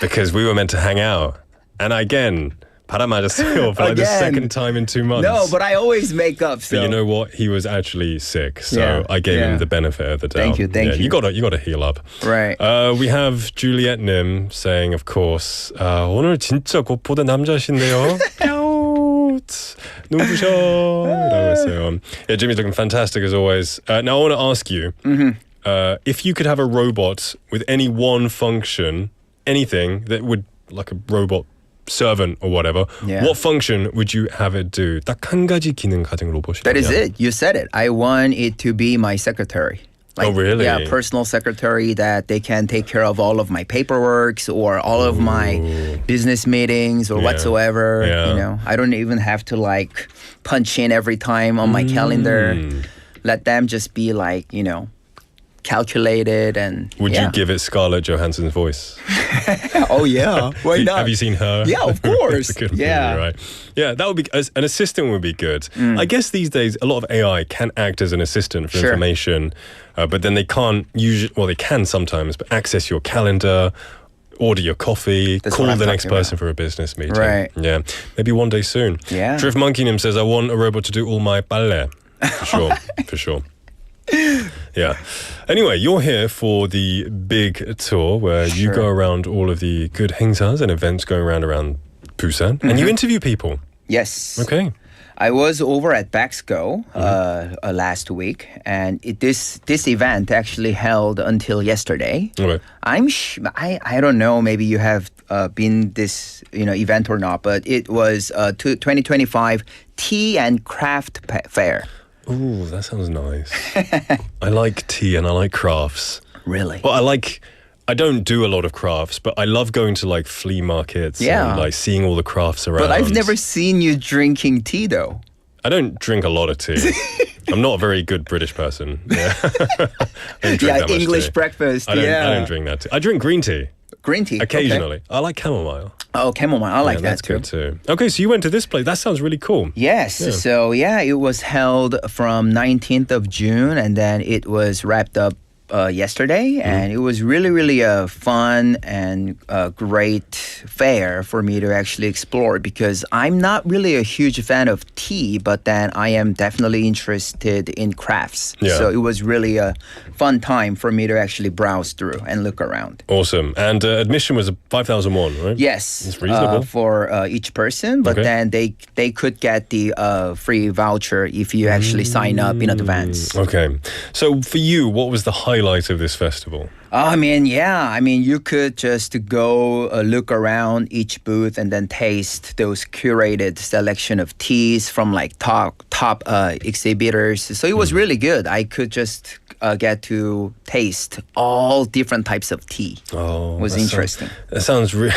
because we were meant to hang out, and again, 바람 맞았어요 for like the Again. second time in 2 months. No, but I always make up. So But you know what? He was actually sick, so Yeah, I gave him yeah. the benefit of the doubt. Thank you, thank You you. gotta heal up. Right. We have Juliet Nim saying, of course, 오늘 진짜 꽃보다 남자신데요. 눈부셔. 이라고 했어요. Yeah, Jimmy's looking fantastic as always. Now I want to ask you, if you could have a robot with any one function, anything that would, like a robot servant or whatever, Yeah. what function would you have it do? 딱 한 가지 기능 가진 로봇이라면. that is it. You said it. I want it to be my secretary. Oh, really? Yeah, personal secretary that they can take care of all of my paperwork or all of my business meetings or Yeah. whatsoever. Yeah. You know, I don't even have to like punch in every time on my calendar. Let them just be like, you know, calculated and Would yeah. you give it Scarlett Johansson's voice? Oh yeah, why not? Have you seen her? Yeah, of course. It's a good Yeah. movie, right? Yeah, that would be an assistant would be good. I guess these days a lot of AI can act as an assistant for Sure. information, but then they can't usually. Well, they can sometimes, but access your calendar. Order your coffee, That's call what I'm the next talking person for a business meeting. Right. Yeah. Maybe one day soon. Yeah. Drift Monkey Nim says, I want a robot to do all my ballet. For sure. For sure. Yeah. Anyway, you're here for the big tour where you go around all of the good 행사s and events going around Busan and you interview people. Yes. Okay. I was over at Baxco last week, and this event actually held until yesterday. Okay. I don't know. Maybe you have been this event or not, but it was 2025 Tea and Craft Fair. Ooh, that sounds nice. I like tea and I like crafts. Really? Well, I don't do a lot of crafts, but I love going to like flea markets Yeah. and like seeing all the crafts around. But I've never seen you drinking tea, though. I don't drink a lot of tea. I'm not a very good British person. Yeah. I don't drink Yeah, that much English tea. breakfast. I don't yeah. drink that tea. I drink green tea Green tea. occasionally. Okay. I like chamomile. Oh, chamomile. I like Yeah, that that's too. good too. Okay, so you went to this place. That sounds really cool. Yes. Yeah. So yeah, it was held from 19th of June, and then it was wrapped up yesterday, and it was really, really a fun and great fair for me to actually explore because I'm not really a huge fan of tea, but then I am definitely interested in crafts. Yeah. So it was really a fun time for me to actually browse through and look around. Awesome. And admission was 5,000 won, right? Yes, It's reasonable. for each person, but Okay. then they could get the free voucher if you actually sign up in advance. Okay. So for you, what was the highlight of this festival? I mean, you could just go look around each booth and then taste those curated selection of teas from like top exhibitors. So it was really good. I could just get to taste all different types of tea. Oh, It was that interesting. That sounds there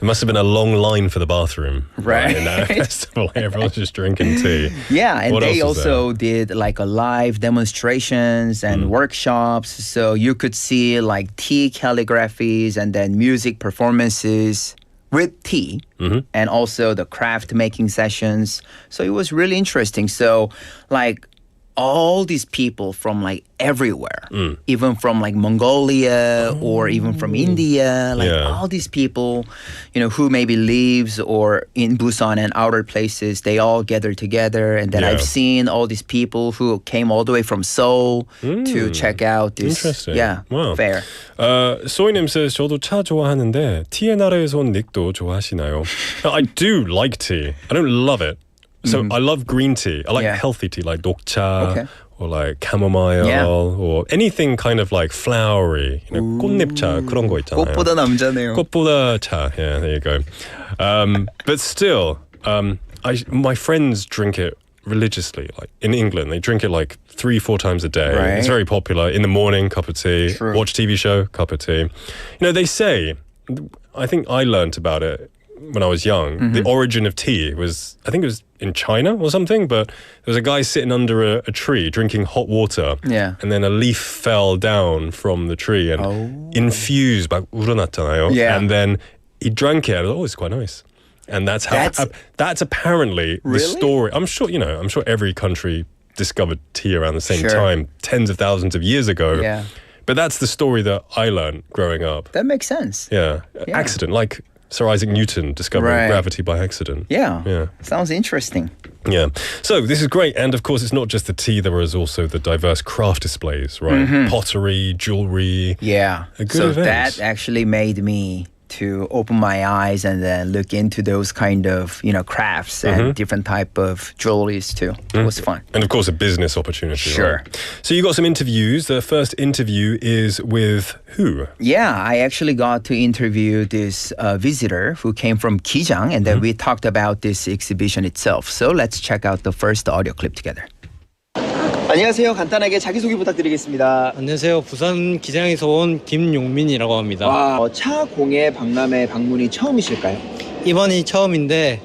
must have been a long line for the bathroom. Right. In that festival, everyone's just drinking tea. Yeah, and What they else was also did like a live demonstrations and workshops. So you could see like tea calligraphies and then music performances with tea and also the craft making sessions. So it was really interesting. So like all these people from like everywhere, even from like Mongolia or even from India, like Yeah. all these people, who maybe lives or in Busan and outer places, they all gather together. And then Yeah. I've seen all these people who came all the way from Seoul to check out this Interesting. Wow. fair. 소희님 says 저도 차 좋아하는데 티의 나라에서 온 닉도 좋아하시나요? I do like tea. I don't love it. So I love green tea. I like Yeah. healthy tea like 녹차 Okay. or like chamomile Yeah. or anything kind of like flowery. 꽃잎차 그런 거 있잖아요. 꽃보다 남자네요. 꽃보다 차. Yeah, there you go. But still, my friends drink it religiously. Like in England, they drink it like 3-4 times a day. Right. It's very popular. In the morning, cup of tea. True. Watch TV show, cup of tea. They say, I think I learnt about it when I was young, the origin of tea was, I think it was in China or something, but there was a guy sitting under a tree drinking hot water. Yeah. And then a leaf fell down from the tree and infused, 막 우러났잖아요. Yeah. And then he drank it. I thought, it's quite nice. And that's how, that's apparently the story. I'm sure every country discovered tea around the same time, tens of thousands of years ago. Yeah. But that's the story that I learned growing up. That makes sense. Yeah. Accident, like Sir Isaac Newton discovering gravity by accident. Yeah. Sounds interesting. Yeah. So this is great. And of course, it's not just the tea. There was also the diverse craft displays, right? Pottery, jewelry. Yeah. A good so event. that actually made me to open my eyes and then look into those kind of, crafts and different type of jewelries too. It was fun. And of course, a business opportunity. Sure. Right? So you got some interviews. The first interview is with who? Yeah, I actually got to interview this visitor who came from Gijang, and then we talked about this exhibition itself. So let's check out the first audio clip together. 안녕하세요. 간단하게 자기소개 부탁드리겠습니다. 안녕하세요. 부산 기장에서 온 김용민이라고 합니다. 차 공예 박람회 방문이 처음이실까요? 이번이 처음인데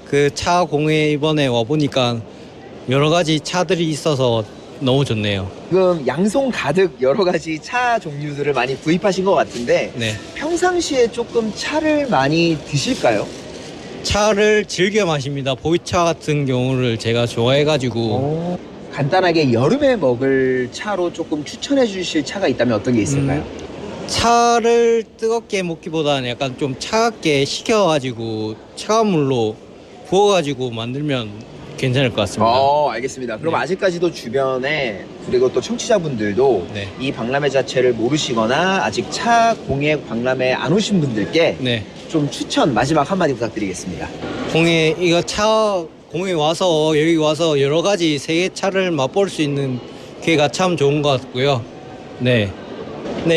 그 차 공예 이번에 와보니까 여러 가지 차들이 있어서 너무 좋네요. 지금 양손 가득 여러 가지 차 종류들을 많이 구입하신 것 같은데 네. 평상시에 조금 차를 많이 드실까요? 차를 즐겨 마십니다. 보이차 같은 경우를 제가 좋아해가지고 간단하게 여름에 먹을 차로 조금 추천해 주실 차가 있다면 어떤 게 있을까요? 차를 뜨겁게 먹기보다는 약간 좀 차갑게 식혀가지고 차가운 물로 부어가지고 만들면 괜찮을 것 같습니다. 알겠습니다. 그럼 아직까지도 주변에 그리고 또 청취자분들도 이 박람회 자체를 모르시거나 아직 차 공예 박람회 안 오신 분들께 좀 추천 마지막 한마디 부탁드리겠습니다. 이거 차 공에 와서 여기 와서 여러 가지 세계 차를 맛볼 수 있는 기회가 참 좋은 것 같고요. 네,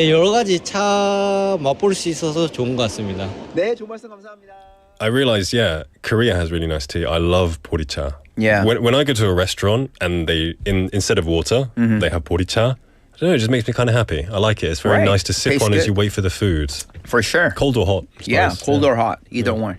여러 가지 차 맛볼 수 있어서 좋은 것 같습니다. 네, 좋은 말씀 감사합니다. I realized, Korea has really nice tea. I love 보리차. Yeah. When I go to a restaurant and they instead of water, they have 보리차. I don't know, it just makes me kind of happy. I like it. It's very nice to sip Tastes on good. as you wait for the food. For sure. Cold or hot? It's nice. Cold or hot, either one.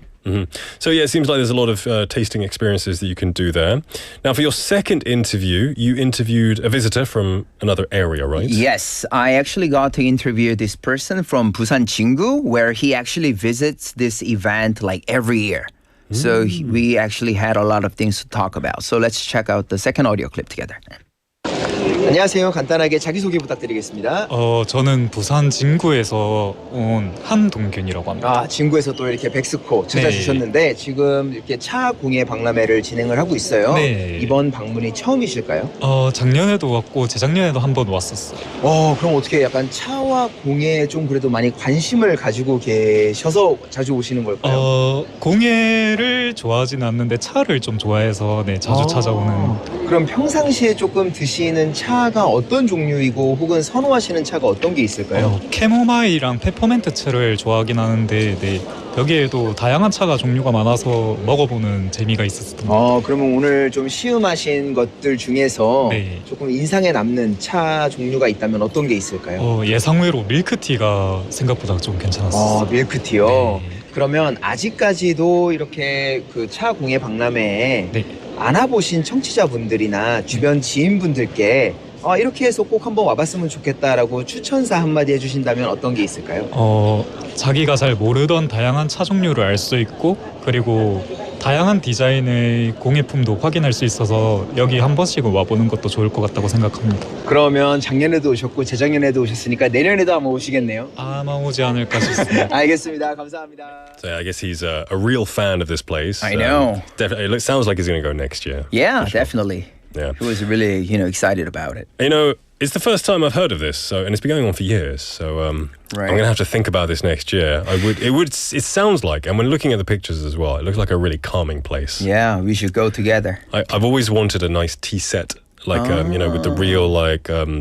So it seems like there's a lot of tasting experiences that you can do there. Now, for your second interview, you interviewed a visitor from another area, right? Yes, I actually got to interview this person from Busan Jingu, where he actually visits this event like every year. So we actually had a lot of things to talk about. So let's check out the second audio clip together. 안녕하세요. 간단하게 자기소개 부탁드리겠습니다. 저는 부산 진구에서 온 한동균이라고 합니다. 진구에서 또 이렇게 백스코 찾아주셨는데 지금 이렇게 차 공예 박람회를 진행을 하고 있어요. 네. 이번 방문이 처음이실까요? 작년에도 왔고 재작년에도 한 번 왔었어요. 그럼 어떻게 약간 차와 공예에 좀 그래도 많이 관심을 가지고 계셔서 자주 오시는 걸까요? 공예를 좋아하지는 않는데 차를 좀 좋아해서 자주 찾아오는. 그럼 평상시에 조금 드시는 차가 어떤 종류이고 혹은 선호하시는 차가 어떤 게 있을까요? 캐모마일이랑 페퍼멘트 차를 좋아하긴 하는데 여기에도 다양한 차가 종류가 많아서 먹어보는 재미가 있었던 것 같아요. 그러면 오늘 좀 시음하신 것들 중에서 조금 인상에 남는 차 종류가 있다면 어떤 게 있을까요? 예상외로 밀크티가 생각보다 좀 괜찮았어요. 밀크티요? 그러면 아직까지도 이렇게 그 차 공예 박람회에 안 와보신 청취자분들이나 주변 지인분들께 이렇게 해서 꼭 한번 와봤으면 좋겠다라고 추천사 한마디 해주신다면 어떤 게 있을까요? 자기가 잘 모르던 다양한 차 종류를 알 수 있고 그리고 다양한 디자인의 공예품도 확인할 수 있어서 여기 한 번씩은 와보는 것도 좋을 것 같다고 생각합니다. 그러면 작년에도 오셨고 재작년에도 오셨으니까 내년에도 한번 오시겠네요? 아마 오지 않을까 싶습니다. 알겠습니다. 감사합니다. So I guess he's a real fan of this place. I know. Definitely, it sounds like he's going to go next year. Yeah, definitely. Yeah. He was really, excited about it. It's the first time I've heard of this, and it's been going on for years. So I'm going to have to think about this next year. It sounds like, and when looking at the pictures as well, it looks like a really calming place. Yeah, we should go together. I've always wanted a nice tea set, like with the real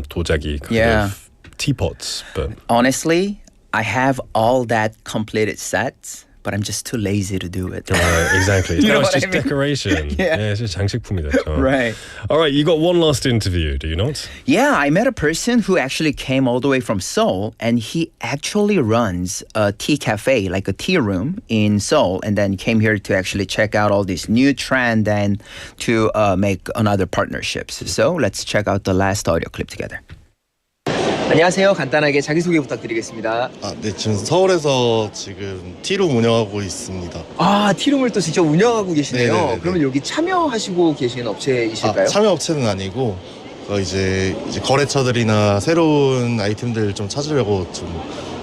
도자기 kind of teapots. But honestly, I have all that completed sets, but I'm just too lazy to do it. Exactly. You know It's what just I mean? decoration. Yeah. It's just 장식품이 됐죠. Right. All right, you got one last interview, do you not? Yeah, I met a person who actually came all the way from Seoul, and he actually runs a tea cafe, like a tea room in Seoul, and then came here to actually check out all this new trend and to make another partnerships. So let's check out the last audio clip together. 안녕하세요. 간단하게 자기소개 부탁드리겠습니다. 네, 지금 서울에서 지금 티룸 운영하고 있습니다. 아, 티룸을 또 직접 운영하고 계시네요. 네네네네. 그러면 여기 참여하시고 계시는 업체이실까요? 참여업체는 아니고 이제 거래처들이나 새로운 아이템들 좀 찾으려고 좀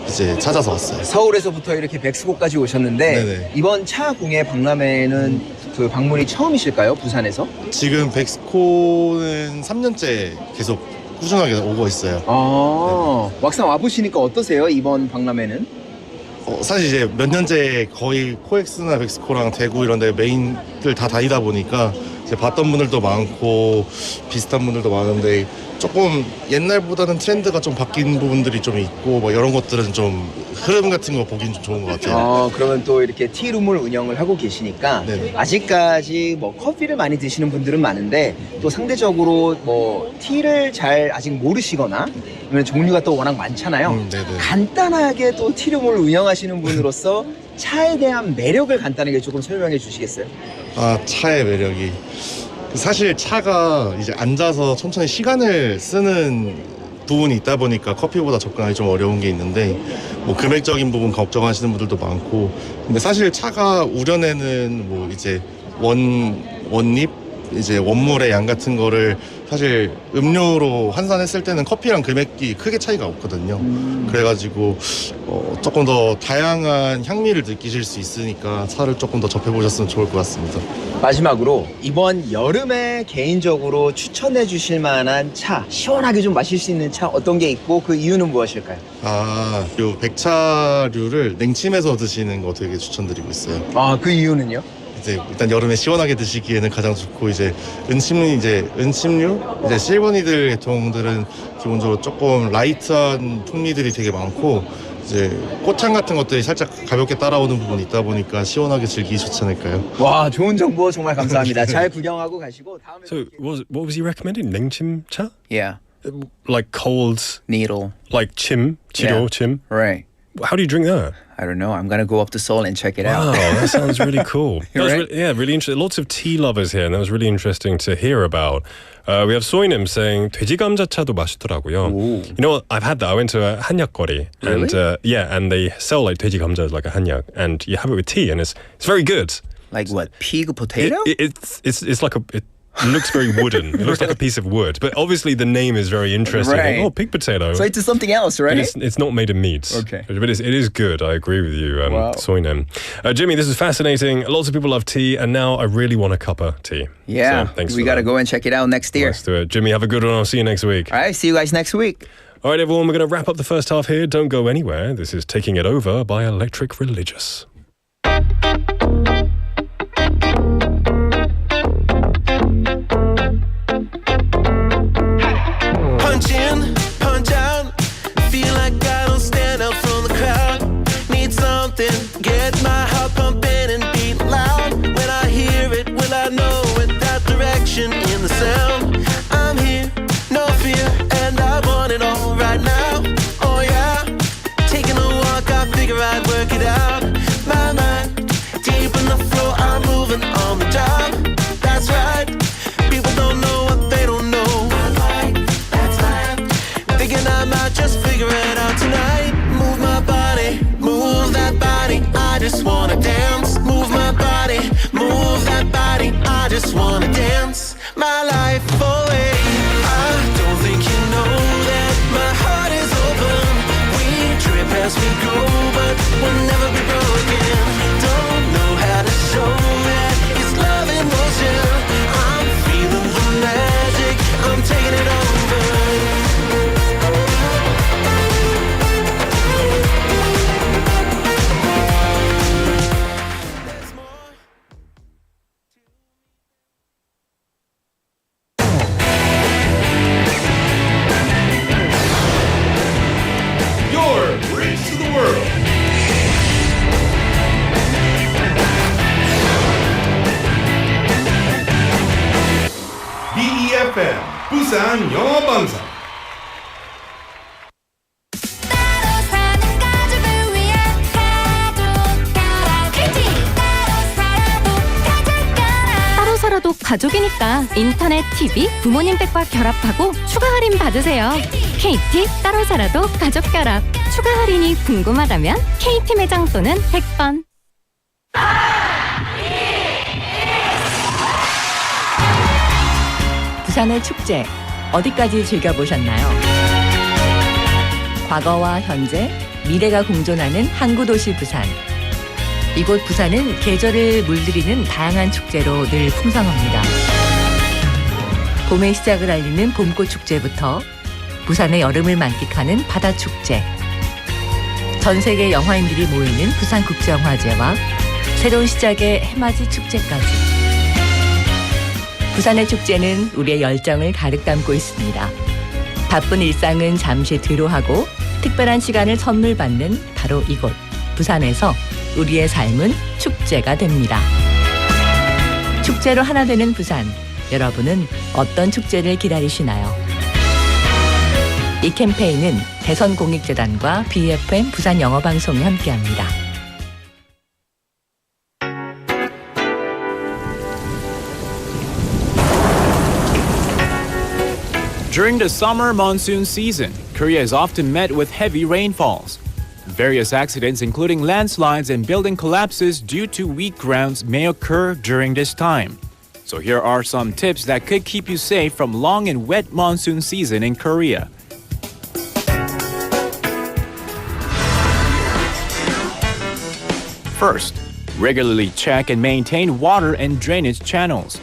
이제 찾아서 왔어요. 서울에서부터 이렇게 백스고까지 오셨는데 네네. 이번 차 공예 박람회는 그 방문이 처음이실까요? 부산에서? 지금 백스코는 3년째 계속 꾸준하게 오고 있어요. 막상 와보시니까 어떠세요? 이번 박람회는? 사실 이제 몇 년째 거의 코엑스나 백스코랑 대구 이런 데 메인들 다 다니다 보니까 이제 봤던 분들도 많고 비슷한 분들도 많은데 조금 옛날보다는 트렌드가 좀 바뀐 부분들이 좀 있고 뭐 이런 것들은 좀 흐름 같은 거 보긴 좀 좋은 것 같아요. 그러면 또 이렇게 티룸을 운영을 하고 계시니까 네네. 아직까지 뭐 커피를 많이 드시는 분들은 많은데 또 상대적으로 뭐 티를 잘 아직 모르시거나 그러면 종류가 또 워낙 많잖아요. 네네. 간단하게 또 티룸을 운영하시는 분으로서 차에 대한 매력을 간단하게 조금 설명해 주시겠어요? 차의 매력이 사실 차가 이제 앉아서 천천히 시간을 쓰는 부분이 있다 보니까 커피보다 접근하기 좀 어려운 게 있는데 뭐 금액적인 부분 걱정하시는 분들도 많고 근데 사실 차가 우려내는 뭐 이제 원립 이제 원물의 양 같은 거를 사실 음료로 환산했을 때는 커피랑 금액이 크게 차이가 없거든요. 그래가지고 조금 더 다양한 향미를 느끼실 수 있으니까 차를 조금 더 접해보셨으면 좋을 것 같습니다. 마지막으로 이번 여름에 개인적으로 추천해 주실 만한 차, 시원하게 좀 마실 수 있는 차 어떤 게 있고 그 이유는 무엇일까요? 이 백차류를 냉침해서 드시는 거 되게 추천드리고 있어요. 그 이유는요? 이제 일단 여름에 시원하게 드시기에는 가장 좋고 이제 은침류 이제 실버니들 계통들은 기본적으로 조금 라이트한 풍미들이 되게 많고 이제 꽃향 같은 것들이 살짝 가볍게 따라오는 부분이 있다 보니까 시원하게 즐기기 좋지 않을까요? 와, 좋은 정보 정말 감사합니다. 잘 구경하고 가시고 다음에 So, what was he recommending? 냉침차? Yeah. Like cold, Needle. like chim, Yeah. chim. Right. How do you drink that? I don't know. I'm going to go up to Seoul and check it out. Wow, that sounds really cool. That was Right? really interesting. Lots of tea lovers here, and that was really interesting to hear about. We have Soinim saying 돼지 감자차도 맛있더라고요. You know what? I've had that. I went to a 한약 거리, and and they sell like 돼지 감자 like a 한약, and you have it with tea, and it's very good. Like what? Pig potato? It's like it looks very wooden. It looks like a piece of wood, but obviously the name is very interesting. Right. Oh, pig potato. So it's something else, right? But it's not made of meat. Okay. But it is good. I agree with you, Wow. Soinem. Jimmy, this is fascinating. Lots of people love tea, and now I really want a cup of tea. Yeah. So thanks We for got to that. go and check it out next year. Let's do it. Jimmy, have a good one. I'll see you next week. All right. See you guys next week. All right, everyone, we're going to wrap up the first half here. Don't go anywhere. This is Taking It Over by Electric Religious. Punch in, punch out. Feel like I don't stand out from the crowd. Need something, get my heart pumping and beating loud. When I hear it, will I know it? That direction in the sound. I'm here, no fear, and I want it all right now. Oh yeah, taking a walk, I figure I'd work it out. My mind, deep in the flow, I'm moving on the job. That's right, people don't know what they don't know. Thinking I might just figure it out tonight. Move my body, move that body. I just wanna dance. Move my body, move that body. I just wanna dance my life away. I don't think you know that my heart is open. We trip as we go, but we'll never be broken. Don't know how to show that it's love in motion. I'm feeling the magic. I'm taking it over. BEFM 부산 영어방송. 따로 살아도 가족이니까 인터넷, TV, 부모님 댁과 결합하고 추가 할인 받으세요. KT 따로 살아도 가족 결합. 추가 할인이 궁금하다면 KT 매장 또는 100번. 부산의 축제 어디까지 즐겨보셨나요? 과거와 현재, 미래가 공존하는 항구도시 부산. 이곳 부산은 계절을 물들이는 다양한 축제로 늘 풍성합니다. 봄의 시작을 알리는 봄꽃 축제부터 부산의 여름을 만끽하는 바다 축제, 전 세계 영화인들이 모이는 부산국제영화제와 새로운 시작의 해맞이 축제까지. 부산의 축제는 우리의 열정을 가득 담고 있습니다. 바쁜 일상은 잠시 뒤로하고 특별한 시간을 선물 받는 바로 이곳 부산에서 우리의 삶은 축제가 됩니다. 축제로 하나 되는 부산. 여러분은 어떤 축제를 기다리시나요? 이 캠페인은 대선공익재단과 BFM 부산영어방송이 함께합니다. During the summer monsoon season, Korea is often met with heavy rainfalls. Various accidents, including landslides and building collapses due to weak grounds, may occur during this time. So here are some tips that could keep you safe from long and wet monsoon season in Korea. First, regularly check and maintain water and drainage channels.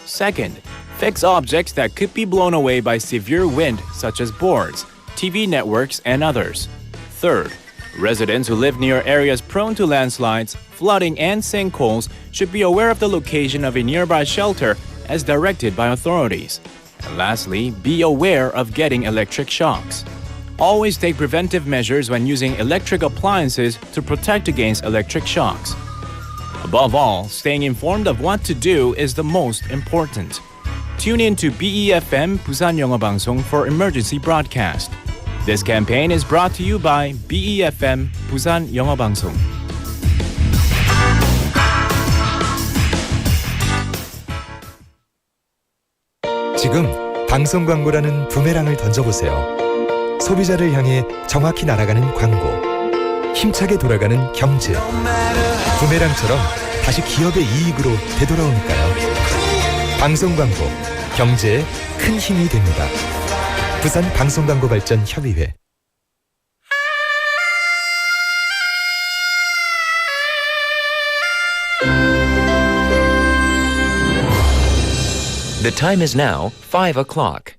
Second, fix objects that could be blown away by severe wind, such as boards, TV networks, and others. Third, residents who live near areas prone to landslides, flooding, and sinkholes should be aware of the location of a nearby shelter as directed by authorities. And lastly, be aware of getting electric shocks. Always take preventive measures when using electric appliances to protect against electric shocks. Above all, staying informed of what to do is the most important. Tune in to BEFM 부산영어방송 for emergency broadcast. This campaign is brought to you by BEFM 부산영어방송. 지금 방송 광고라는 부메랑을 던져보세요. 소비자를 향해 정확히 날아가는 광고, 힘차게 돌아가는 경제. 부메랑처럼 다시 기업의 이익으로 되돌아오니까요. 방송 광고, 경제에 큰 힘이 됩니다. 부산 방송광고발전협의회. The time is now 5 o'clock.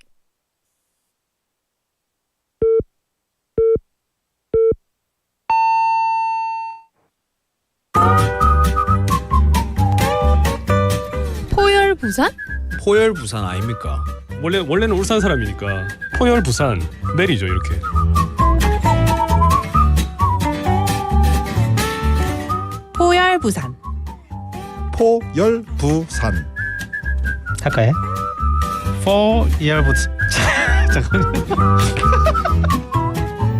포열 부산? 포열 부산 아닙니까? 원래는 울산 사람이니까 포열 부산 내리죠 이렇게. 포열 부산. 포열 부산. 할까요? 포열 부산. 잠깐만요.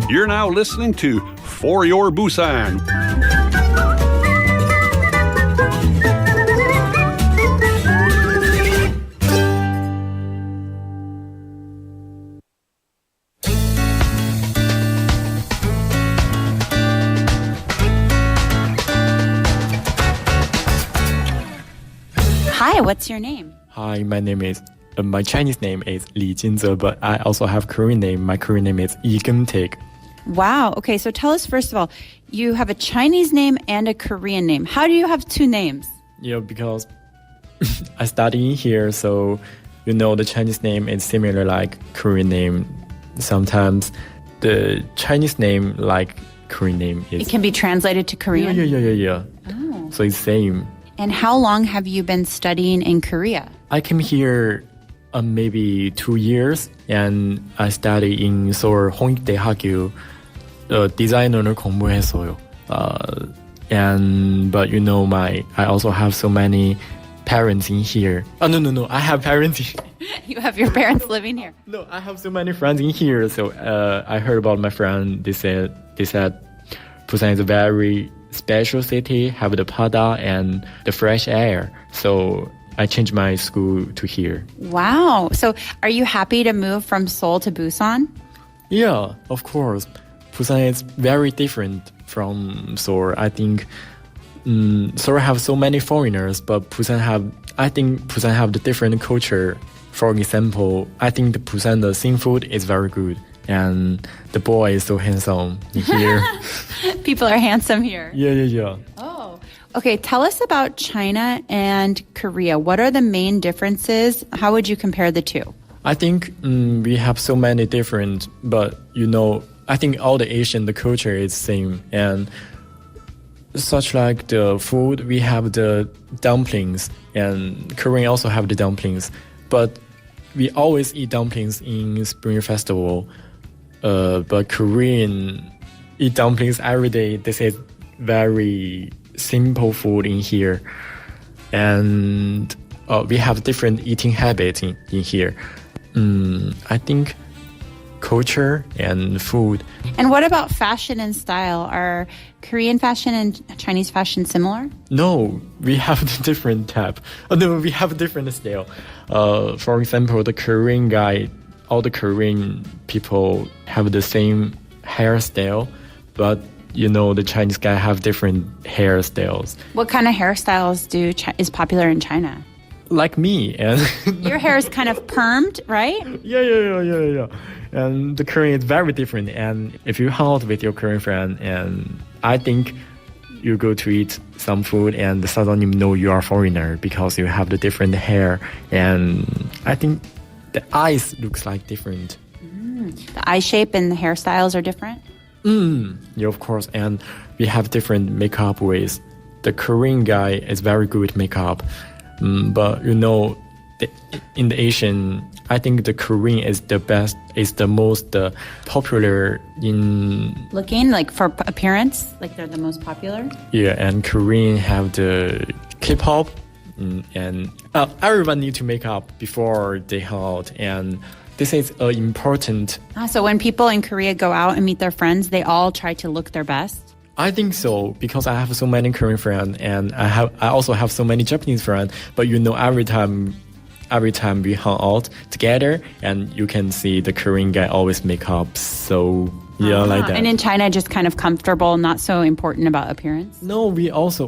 You're now listening to For Your Busan. Hi, what's your name? Hi, my name is my Chinese name is Li Jinze, but I also have Korean name. My Korean name is Tegan. Wow. Okay, so tell us first of all, you have a Chinese name and a Korean name. How do you have two names? Yeah, because I study here, so the Chinese name is similar like Korean name. Sometimes the Chinese name like Korean name is. It can be translated to Korean? Yeah. Oh. So it's same. And how long have you been studying in Korea? I came here maybe 2 years, and I study in 서울 홍익대학교 디자인을 공부했어요. But I also have so many parents in here. Oh, no. I have parents in You have your parents living here. No, I have so many friends in here. So I heard about my friend. They said Busan is a very special city, have the pada and the fresh air. So I changed my school to here. Wow. So are you happy to move from Seoul to Busan? Yeah, of course. Busan is very different from Seoul. I think Seoul have so many foreigners, but I think Busan have the different culture. For example, I think the Busan the seafood is very good, and the boy is so handsome here. People are handsome here. Yeah. Oh, okay. Tell us about China and Korea. What are the main differences? How would you compare the two? I think we have so many different, but I think all the Asian, the culture is same, and such like the food, we have the dumplings, and Korean also have the dumplings, but we always eat dumplings in Spring Festival, but Korean eat dumplings every day. This is very simple food in here, and we have different eating habits in here. I think culture and food. And what about fashion and style? Are Korean fashion and Chinese fashion similar? No, we have the different type. No, we have a different style. For example, the Korean guy, all the Korean people have the same hairstyle, but the Chinese guy have different hairstyles. What kind of hairstyles is popular in China? Like me, and your hair is kind of permed, right? Yeah. And the Korean is very different. And if you hang out with your Korean friend, and I think you go to eat some food, and suddenly know you are a foreigner because you have the different hair, and I think the eyes looks like different. The eye shape and the hairstyles are different. Yeah, of course. And we have different makeup ways. The Korean guy is very good at makeup. But in the Asian, I think the Korean is the best, is the most popular in looking, like for appearance, like they're the most popular. Yeah, and Korean have the K-pop, and everyone need to make up before they hang out, and this is important. So when people in Korea go out and meet their friends, they all try to look their best. I think so, because I have so many Korean friends, and I also have so many Japanese friends. But every time we hang out together, and you can see the Korean guy always make up. So yeah, like that. And in China, just kind of comfortable, not so important about appearance. No, we always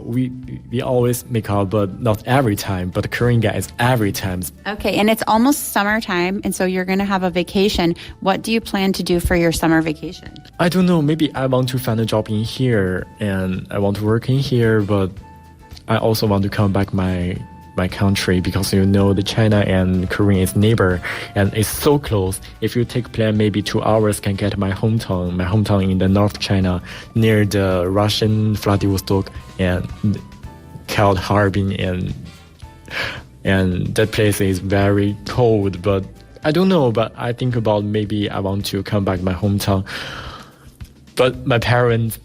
make up, but not every time. But the Korean guy is every time. Okay, and it's almost summertime, and so you're going to have a vacation. What do you plan to do for your summer vacation? I don't know. Maybe I want to find a job in here, and I want to work in here, but I also want to come back my country, because the China and Korea is neighbor, and it's so close. If you take plane, maybe 2 hours can get my hometown in the North China, near the Russian Vladivostok and called Harbin, and that place is very cold. But I don't know, but I think about maybe I want to come back my hometown. But my parents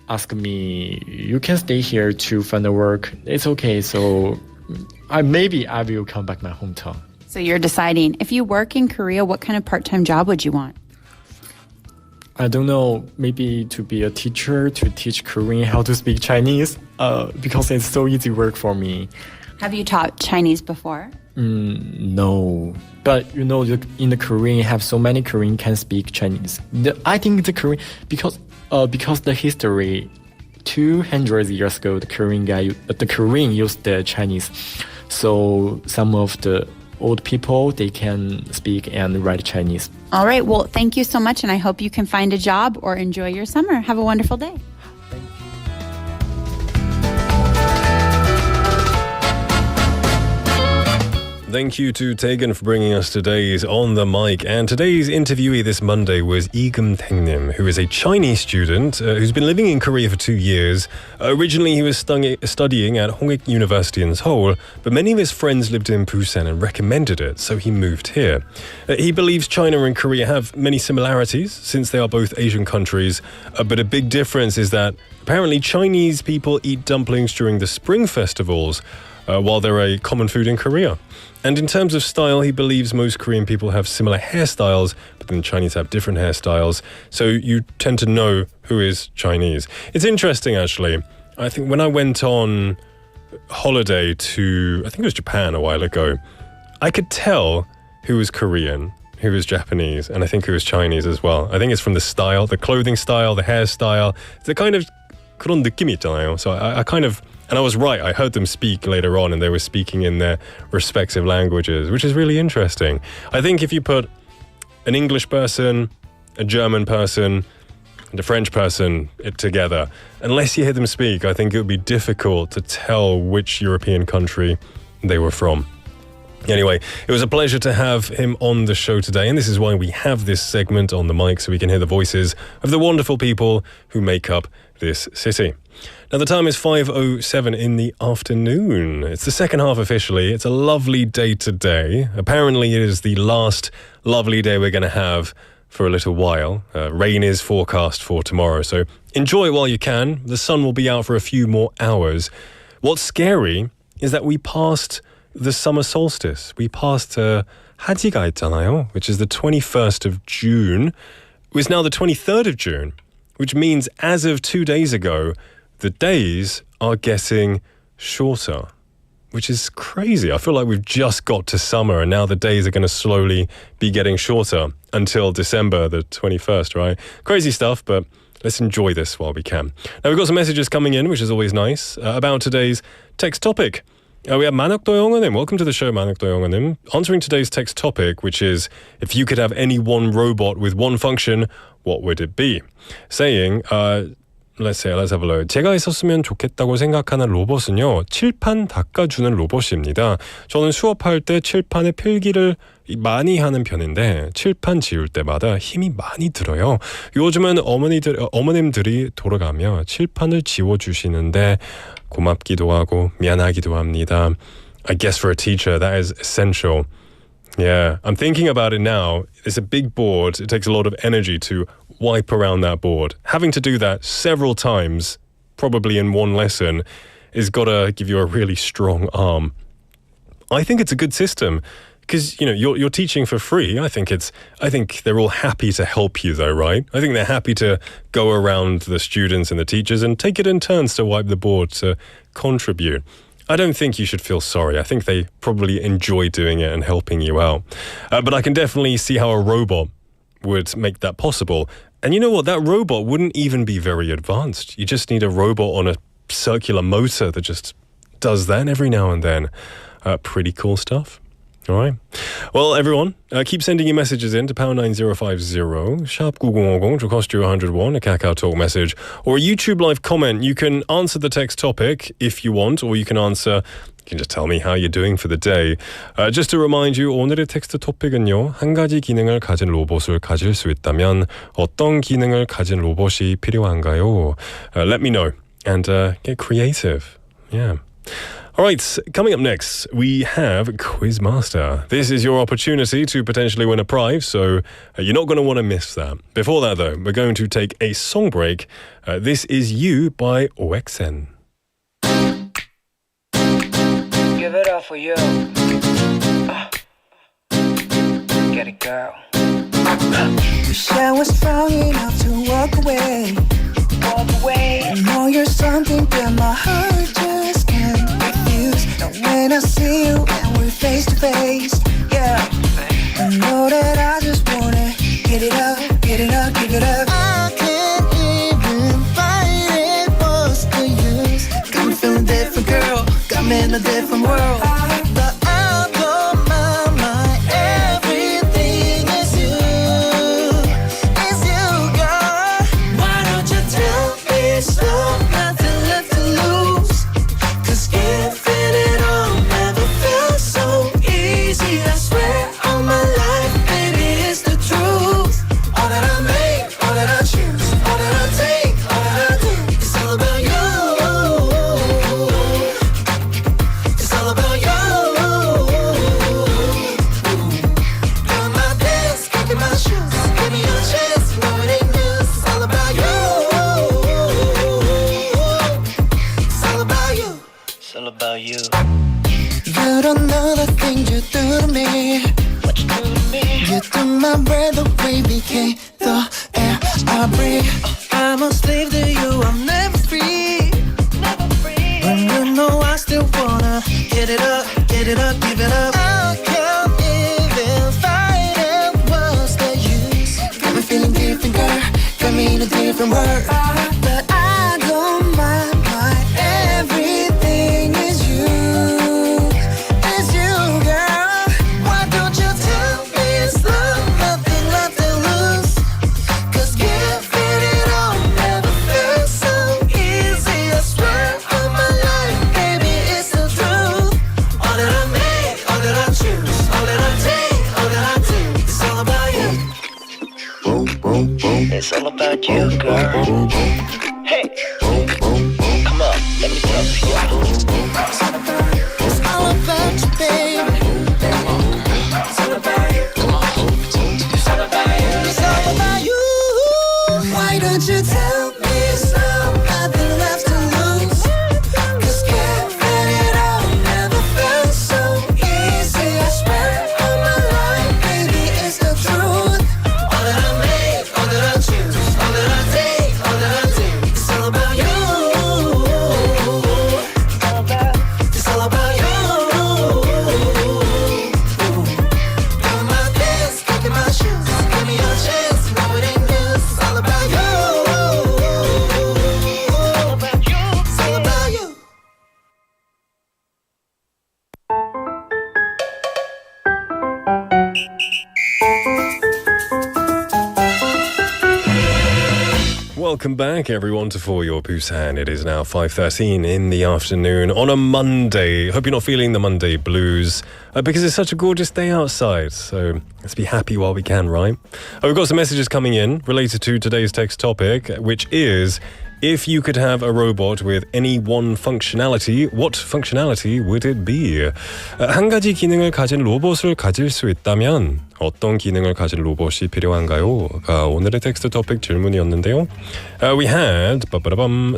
ask me, you can stay here to find a work. It's okay. So maybe I will come back my hometown. So you're deciding. If you work in Korea, what kind of part-time job would you want? I don't know. Maybe to be a teacher, to teach Korean how to speak Chinese, because it's so easy work for me. Have you taught Chinese before? No. But in the Korean, have so many Korean can speak Chinese. I think the Korean, because the history, 200 years ago, the Korean used the Chinese. So some of the old people, they can speak and write Chinese. All right. Well, thank you so much, and I hope you can find a job or enjoy your summer. Have a wonderful day. Thank you to Tegan for bringing us today's On the Mic. And today's interviewee this Monday was Tegan, who is a Chinese student who's been living in Korea for 2 years. Originally, he was studying at Hongik University in Seoul, but many of his friends lived in Busan and recommended it, so he moved here. He believes China and Korea have many similarities since they are both Asian countries, but a big difference is that apparently Chinese people eat dumplings during the spring festivals, while they're a common food in Korea. And in terms of style, he believes most Korean people have similar hairstyles, but then Chinese have different hairstyles. So you tend to know who is Chinese. It's interesting, actually. I think when I went on holiday to, I think it was Japan a while ago, I could tell who was Korean, who was Japanese, and I think who was Chinese as well. I think it's from the style, the clothing style, the hairstyle. It's a kind of 그런 느낌이 있잖아요. So I kind of, and I was right, I heard them speak later on and they were speaking in their respective languages, which is really interesting. I think if you put an English person, a German person, and a French person together, unless you hear them speak, I think it would be difficult to tell which European country they were from. Anyway, it was a pleasure to have him on the show today, and this is why we have this segment on the mic, so we can hear the voices of the wonderful people who make up this city. Now, the time is 5:07 in the afternoon. It's the second half officially. It's a lovely day today. Apparently, it is the last lovely day we're going to have for a little while. Rain is forecast for tomorrow, so enjoy it while you can. The sun will be out for a few more hours. What's scary is that we passed the summer solstice. We passed 하지가 있잖아요, which is the 21st of June. It's now the 23rd of June, which means as of 2 days ago, the days are getting shorter, which is crazy. I feel like we've just got to summer and now the days are going to slowly be getting shorter until December the 21st, right? Crazy stuff, but let's enjoy this while we can. Now, we've got some messages coming in, which is always nice, about today's text topic. We have 만학도 영어님. Welcome to the show, 만학도 영어님. Answering today's text topic, which is, if you could have any one robot with one function, what would it be? Saying, let's have a look. 제가 있었으면 좋겠다고 생각하는 로봇은요, 칠판 닦아주는 로봇입니다. 저는 수업할 때 칠판에 필기를 많이 하는 편인데 칠판 지울 때마다 힘이 많이 들어요. 요즘은 어머님들이 돌아가며 칠판을 지워주시는데 고맙기도 하고 미안하기도 합니다. I guess for a teacher that is essential. Yeah, I'm thinking about it now. It's a big board. It takes a lot of energy to wipe around that board. Having to do that several times, probably in one lesson, is got to give you a really strong arm. I think it's a good system because, you know, you're teaching for free. I think they're all happy to help you though, right? I think they're happy to go around the students and the teachers and take it in turns to wipe the board to contribute. I don't think you should feel sorry. I think they probably enjoy doing it and helping you out. But I can definitely see how a robot would make that possible. And you know what? That robot wouldn't even be very advanced. You just need a robot on a circular motor that just does that every now and then. Pretty cool stuff. All right. Well, everyone, keep sending your messages in to #9050, sharp 9050 to cost you 101, a Kakao Talk message, or a YouTube live comment. You can answer the text topic if you want, or you can just tell me how you're doing for the day. Just to remind you, 오늘의 텍스트 토픽은요, 한 가지 기능을 가진 로봇을 가질 수 있다면 어떤 기능을 가진 로봇이 필요한가요? Let me know and get creative. Yeah. All right, coming up next, we have Quizmaster. This is your opportunity to potentially win a prize, so you're not going to want to miss that. Before that, though, we're going to take a song break. This is You by OXN. Give it up for you. Get it, girl. Wish I was strong enough to walk away. Walk away. I know you're something that my heart just can't refuse. And when I see you and we're face to face, yeah, I know that I just wanna get it up, get it up, give it up. I can't even fight it, what's the use? Got me feeling different, girl. Got me in a different world. But out of my mind, everything is you. It's you, girl. Why don't you tell me so? Nothing left to lose. 'Cause giving it all never felt so easy You took my breath away, became the air I breathe. I'm a slave to you, I'm never free. But you know I still wanna get it up, give it up. I can't even fight it, what's the use? Got me feeling different, girl, got me in a different world. But I don't mind, my everything is you. It's you, girl. Why don't you tell me it's love, nothing left to lose? 'Cause giving it all never felt so easy. I swear on my life, baby, it's the truth. All that I make, all that I choose, all that I take, all that I do, it's all about you. It's all about you, girl. Hey, come on, let me talk to you. It's all about you, baby. It's all about you. Come on, it's all about you. It's all about you. Why don't you tell me it's love, nothing left to lose? 'Cause giving it all never felt so easy. I swear on my life, baby, it's the truth. All that I make, all that I choose, all that I take, all that I do, it's all about you. It's all about you. Doing my dance, kicking my shoes, give me your chance, know it ain't news. It's all about you. It's all about you. Welcome back, everyone, to For Your Busan. It is now 5:13 in the afternoon on a Monday. Hope you're not feeling the Monday blues because it's such a gorgeous day outside. So let's be happy while we can, right? We've got some messages coming in related to today's text topic, which is, if you could have a robot with any one functionality, what functionality would it be? 한 가지 기능을 가진 로봇을 가질 수 있다면 어떤 기능을 가진 로봇이 필요한가요? 오늘의 텍스트 토픽 질문이었는데요. We had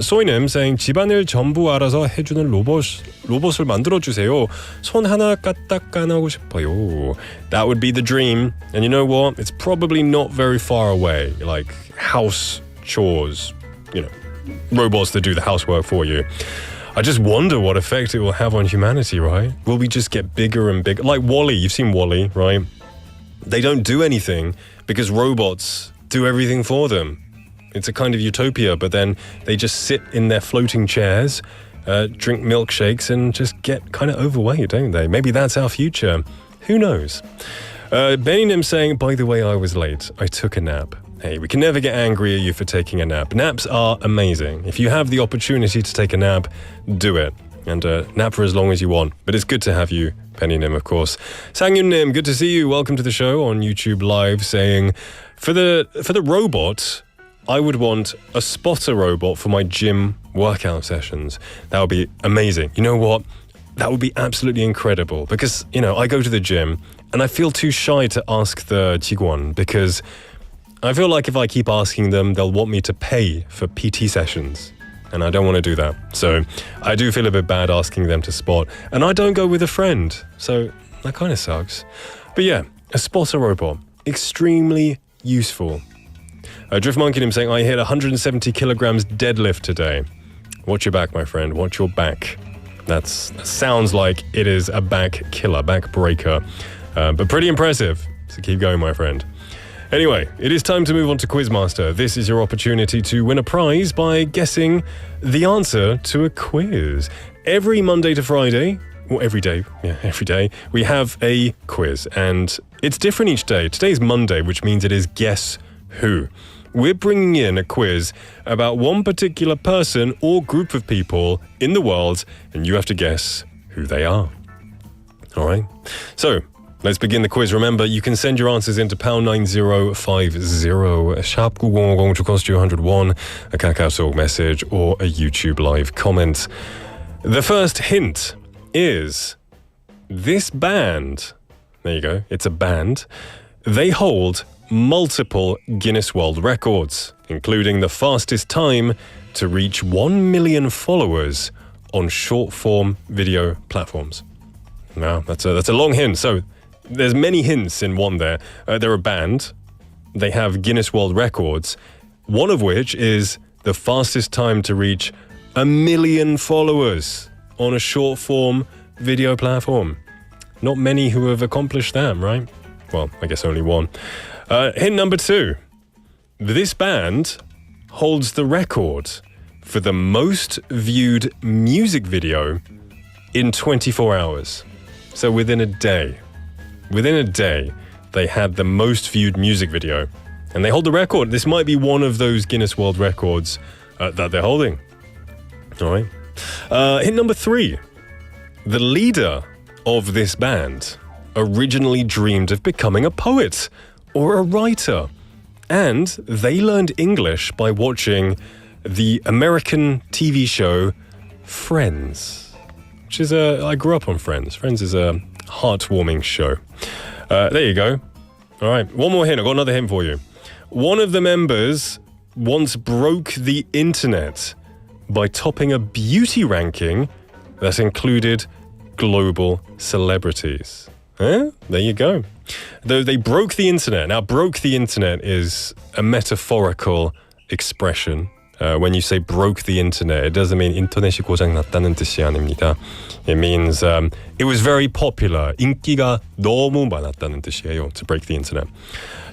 소이님 saying 집안일 전부 알아서 해주는 로봇을 만들어주세요. 손 하나 까딱 안 하고 싶어요. That would be the dream. And you know what? It's probably not very far away. Like house chores, you know, robots that do the housework for you. I just wonder what effect it will have on humanity, right? Will we just get bigger and bigger? Like WALL-E, you've seen WALL-E, right? They don't do anything because robots do everything for them. It's a kind of utopia, but then they just sit in their floating chairs, drink milkshakes and just get kind of overweight, don't they? Maybe that's our future. Who knows? Benim saying, by the way, I was late. I took a nap. Hey, we can never get angry at you for taking a nap. Naps are amazing. If you have the opportunity to take a nap, do it. And nap for as long as you want. But it's good to have you, Penny-nim, of course. Sang-yun-nim, good to see you. Welcome to the show on YouTube Live, saying, for the robot, I would want a spotter robot for my gym workout sessions. That would be amazing. You know what? That would be absolutely incredible. Because, you know, I go to the gym and I feel too shy to ask the 직원 because I feel like if I keep asking them, they'll want me to pay for PT sessions. And I don't want to do that. So I do feel a bit bad asking them to spot. And I don't go with a friend. So that kind of sucks. But yeah, a spotter robot. Extremely useful. Drift Monkey Nim saying, I hit 170 kilograms deadlift today. Watch your back, my friend. Watch your back. That sounds like it is a back killer, back breaker. But pretty impressive. So keep going, my friend. Anyway, it is time to move on to Quizmaster. This is your opportunity to win a prize by guessing the answer to a quiz. Every Monday to Friday, or every day, we have a quiz. And it's different each day. Today's Monday, which means it is Guess Who. We're bringing in a quiz about one particular person or group of people in the world, and you have to guess who they are. All right? So, let's begin the quiz. Remember, you can send your answers into pound 9050, sharp 9010 to cost you 101, a Kakao Talk message, or a YouTube live comment. The first hint is this band. There you go. It's a band. They hold multiple Guinness World Records, including the fastest time to reach 1 million followers on short-form video platforms. Now, that's a long hint. So, there's many hints in one there. They're a band. They have Guinness World Records, one of which is the fastest time to reach 1 million followers on a short-form video platform. Not many who have accomplished that, right? Well, I guess only one. Hint number 2. This band holds the record for the most viewed music video in 24 hours. So within a day, they had the most viewed music video. And they hold the record. This might be one of those Guinness World Records that they're holding. All right. Hint number 3. The leader of this band originally dreamed of becoming a poet or a writer. And they learned English by watching the American TV show Friends, which is I grew up on Friends. Friends is a heartwarming show. There you go. All right, one more hint. I've got another hint for you. One of the members once broke the internet by topping a beauty ranking that included global celebrities. There you go. Though they broke the internet. Now, broke the internet is a metaphorical expression. When you say broke the internet, it doesn't mean 인터넷이 고장났다는 뜻이 아닙니다. It means it was very popular. 인기가 너무 많았다는 뜻이에요. To break the internet.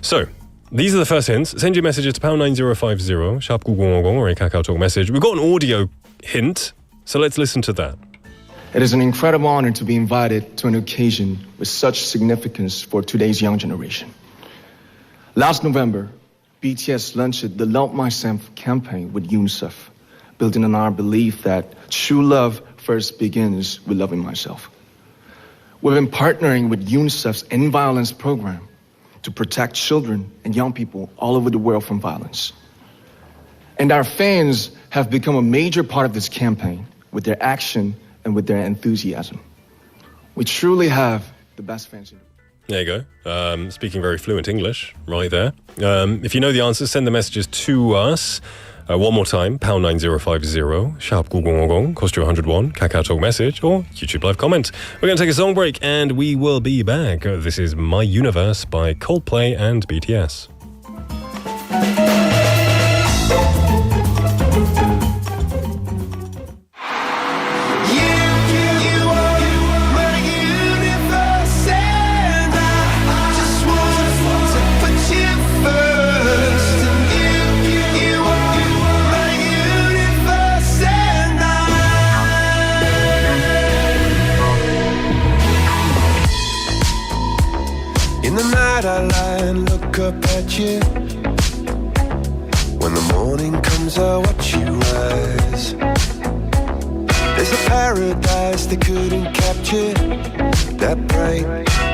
So, these are the first hints. Send your messages to #9050 #9050 or a KakaoTalk message. We've got an audio hint, so let's listen to that. It is an incredible honor to be invited to an occasion with such significance for today's young generation. Last November, BTS launched the Love Myself campaign with UNICEF, building on our belief that true love first begins with loving myself. We've been partnering with UNICEF's End Violence program to protect children and young people all over the world from violence. And our fans have become a major part of this campaign with their action and with their enthusiasm. We truly have the best fans in the world. There you go. Speaking very fluent English right there. If you know the answers, send the messages to us. One more time, #9050 #9050, cost you 101, KakaoTalk message or YouTube live comment. We're going to take a song break and we will be back. This is My Universe by Coldplay and BTS. I lie and look up at you. When the morning comes, I watch you rise. There's a paradise they couldn't capture. That bright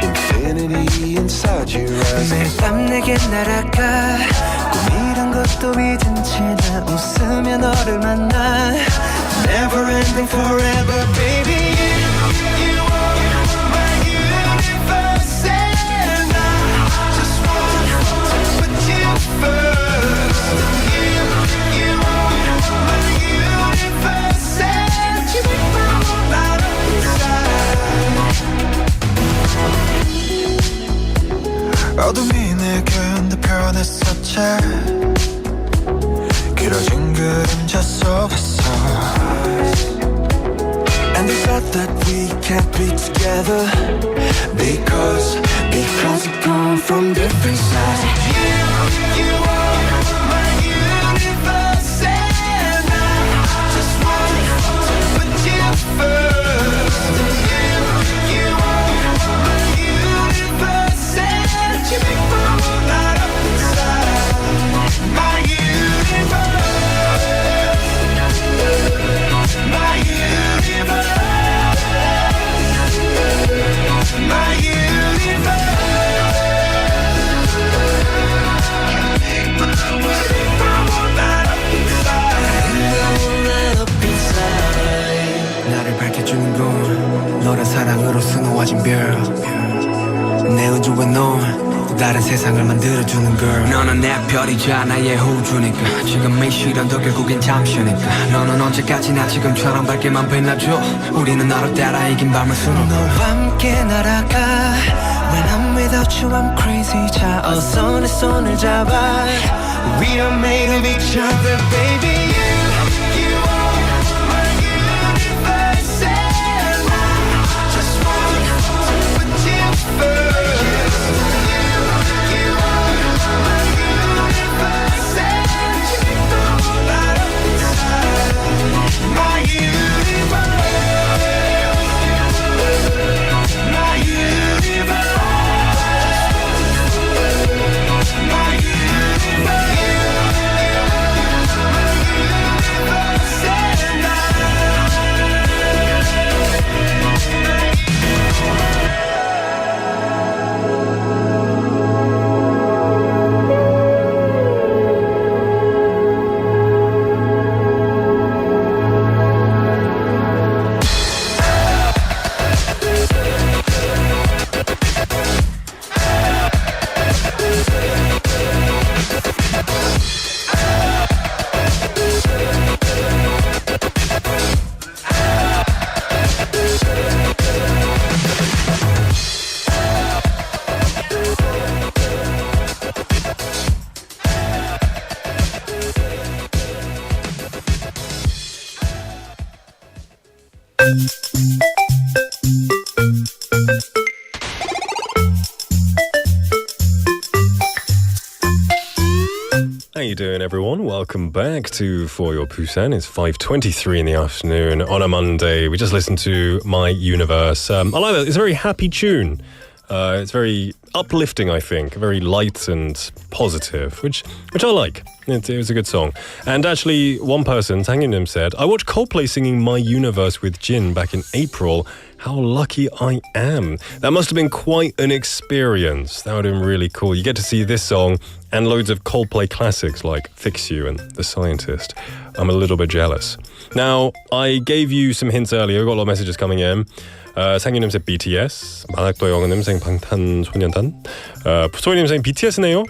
infinity inside your eyes. 매일 밤 내게 날아가 꿈이란 것도 잊은 채 나 웃으며 너를 만나. Never ending forever, baby. 어둠이 내게 흔들펴냈었지 길어진 그림자 속에서 And they said that we can't be together Because we come from different sides You are my universe And I just want to put you first You are my universe And you make my world light up inside My universe My universe My universe 나를 밝혀주는 건 너란 사랑으로 수놓아진 별 내 우주에 넌 또 다른 세상을 만들어주는 걸 너는 내 별이자 나의 호주니까 지금의 시련도 결국엔 잠시니까 너는 언제까지나 지금처럼 밝게만 빛나줘 우리는 너를 따라 이긴 밤을 수놓고 너와 함께 날아가 When I'm without you I'm crazy 자 어서 내 손을 잡아 We are made of each other baby You are my universe and I just want to put you first You are my universe and you know that I'm inside My universe My universe My How you doing, everyone? Welcome back to For Your Busan. It's 5:23 in the afternoon on a Monday. We just listened to My Universe. I like that. It's a very happy tune. It's very uplifting, I think. Very light and positive, which I like. It was a good song. And actually, one person, Sang-Nim, said, I watched Coldplay singing My Universe with Jin back in April. How lucky I am. That must have been quite an experience. That would have been really cool. You get to see this song and loads of Coldplay classics like Fix You and The Scientist. I'm a little bit jealous. Now, I gave you some hints earlier. I got a lot of messages coming in. 상윤님 said BTS, 만학도 영어님 saying 방탄소년단, 소희님 saying BTS네요.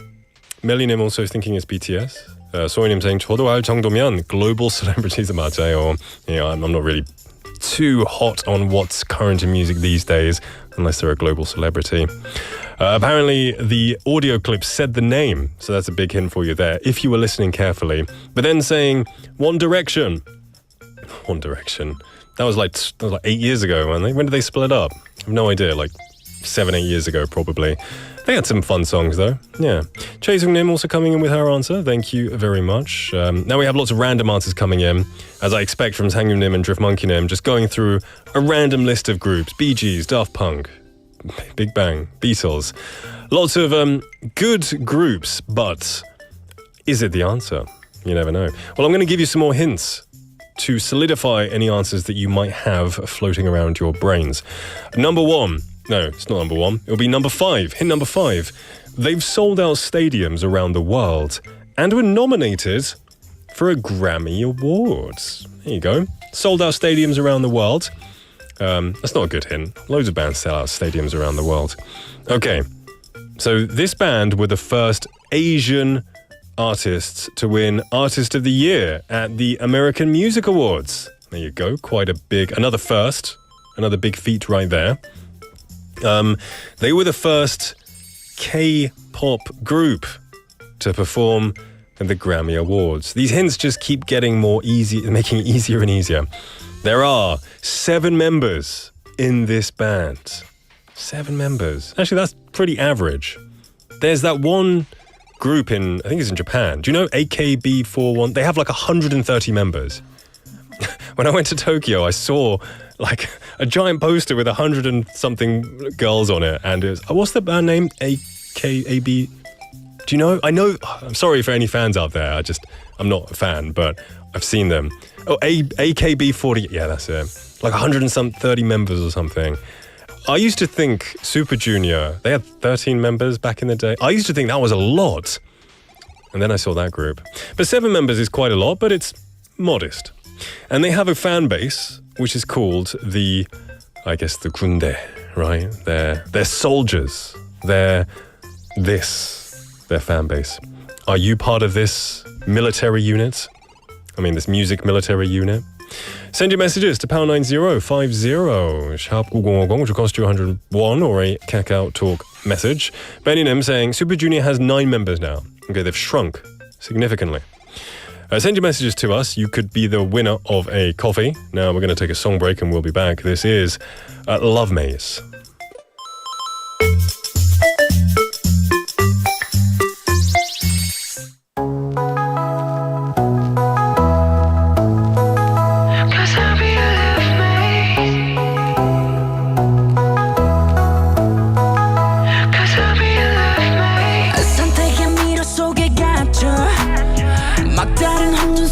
멜리님 also thinking it's BTS. 소희님 saying 저도 알 정도면 global celebrities 맞아요. Yeah, I'm not really too hot on what's current in music these days, unless they're a global celebrity. Apparently, the audio clip said the name, so that's a big hint for you there, if you were listening carefully. But then saying One Direction. One Direction. That was like 8 years ago, weren't they? When did they split up? I have no idea, like 7-8 years ago, probably. They had some fun songs, though. Yeah. Choi Sung-nim also coming in with her answer. Thank you very much. Now we have lots of random answers coming in, as I expect from Sang Nim and Drift Monkey Nim, just going through a random list of groups. Bee Gees, Daft Punk, Big Bang, Beatles. Lots of good groups, but is it the answer? You never know. Well, I'm going to give you some more hints to solidify any answers that you might have floating around your brains. Number one. No, it's not number one. It'll be number 5. Hint number 5. They've sold out stadiums around the world and were nominated for a Grammy Award. There you go. Sold out stadiums around the world. That's not a good hint. Loads of bands sell out stadiums around the world. Okay. So this band were the first Asian artists to win Artist of the Year at the American Music Awards. There you go. Quite a big, another first, another big feat right there. They were the first K-pop group to perform at the Grammy Awards. These hints just keep getting more easy, making it easier and easier. There are 7 members in this band. 7 members. Actually, that's pretty average. There's that one group in, I think it's in Japan. Do you know AKB41? They have like 130 members. When I went to Tokyo, I saw like a giant poster with 100 and something girls on it, and it was, what's the band name? AKB. Do you know? I know. I'm sorry for any fans out there. I'm not a fan, but I've seen them. Oh, AKB40. Yeah, that's it. Like 130 members or something. I used to think Super Junior, they had 13 members back in the day. I used to think that was a lot. And then I saw that group. But 7 members is quite a lot, but it's modest. And they have a fan base, which is called the 군대, right? They're soldiers. They're their fan base. Are you part of this military unit? I mean, this music military unit? Send your messages to pound 9050 sharp 9050, which will cost you 101, or a Kakao Talk message. Benny saying Super Junior has 9 members now. Okay, they've shrunk significantly. Send your messages to us. You could be the winner of a coffee. Now we're going to take a song break and we'll be back. This is Love Maze.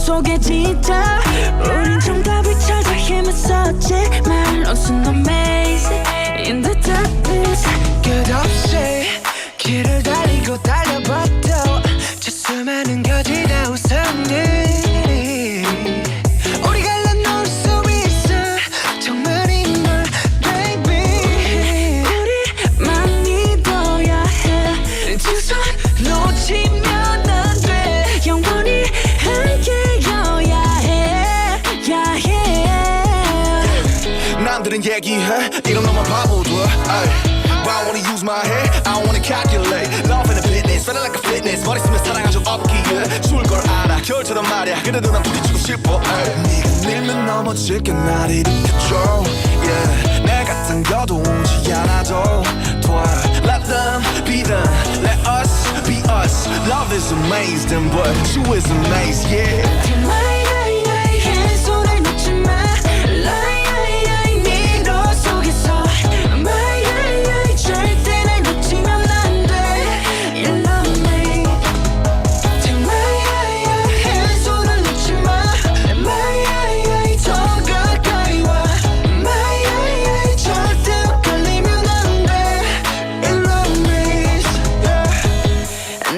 속에 진짜 우린 정답을 찾아 헤맸었지만 lost in the maze in the darkness 끝없이 길을 달리고 달려봐도 저 수많은 거지다 웃었네 우리가 나눌 수 있어 정말인 걸 baby 우리만 믿어야 해 두 손 놓치면 안 돼 영원히 남들은 얘기해 이런 너만 바보들 I wanna use my head I wanna calculate Love and fitness feeling like a fitness 머리 쓰면 사랑하죠 없기에 줄 걸 알아 결처럼 말야 그래도 난 부딪히고 싶어 네가 밀면 넘어질게 날 일으켜줘 yeah. 내 같은 거도 오지 않아도 돼 Let them be them Let us be us Love is amazing but you is amazing yeah 손을 놓지 마 절대 날 놓치면 안 돼 You love me Take my 손을 놓지 마 My 더 가까이 와 My 절대 헷갈리면 안 돼 You love me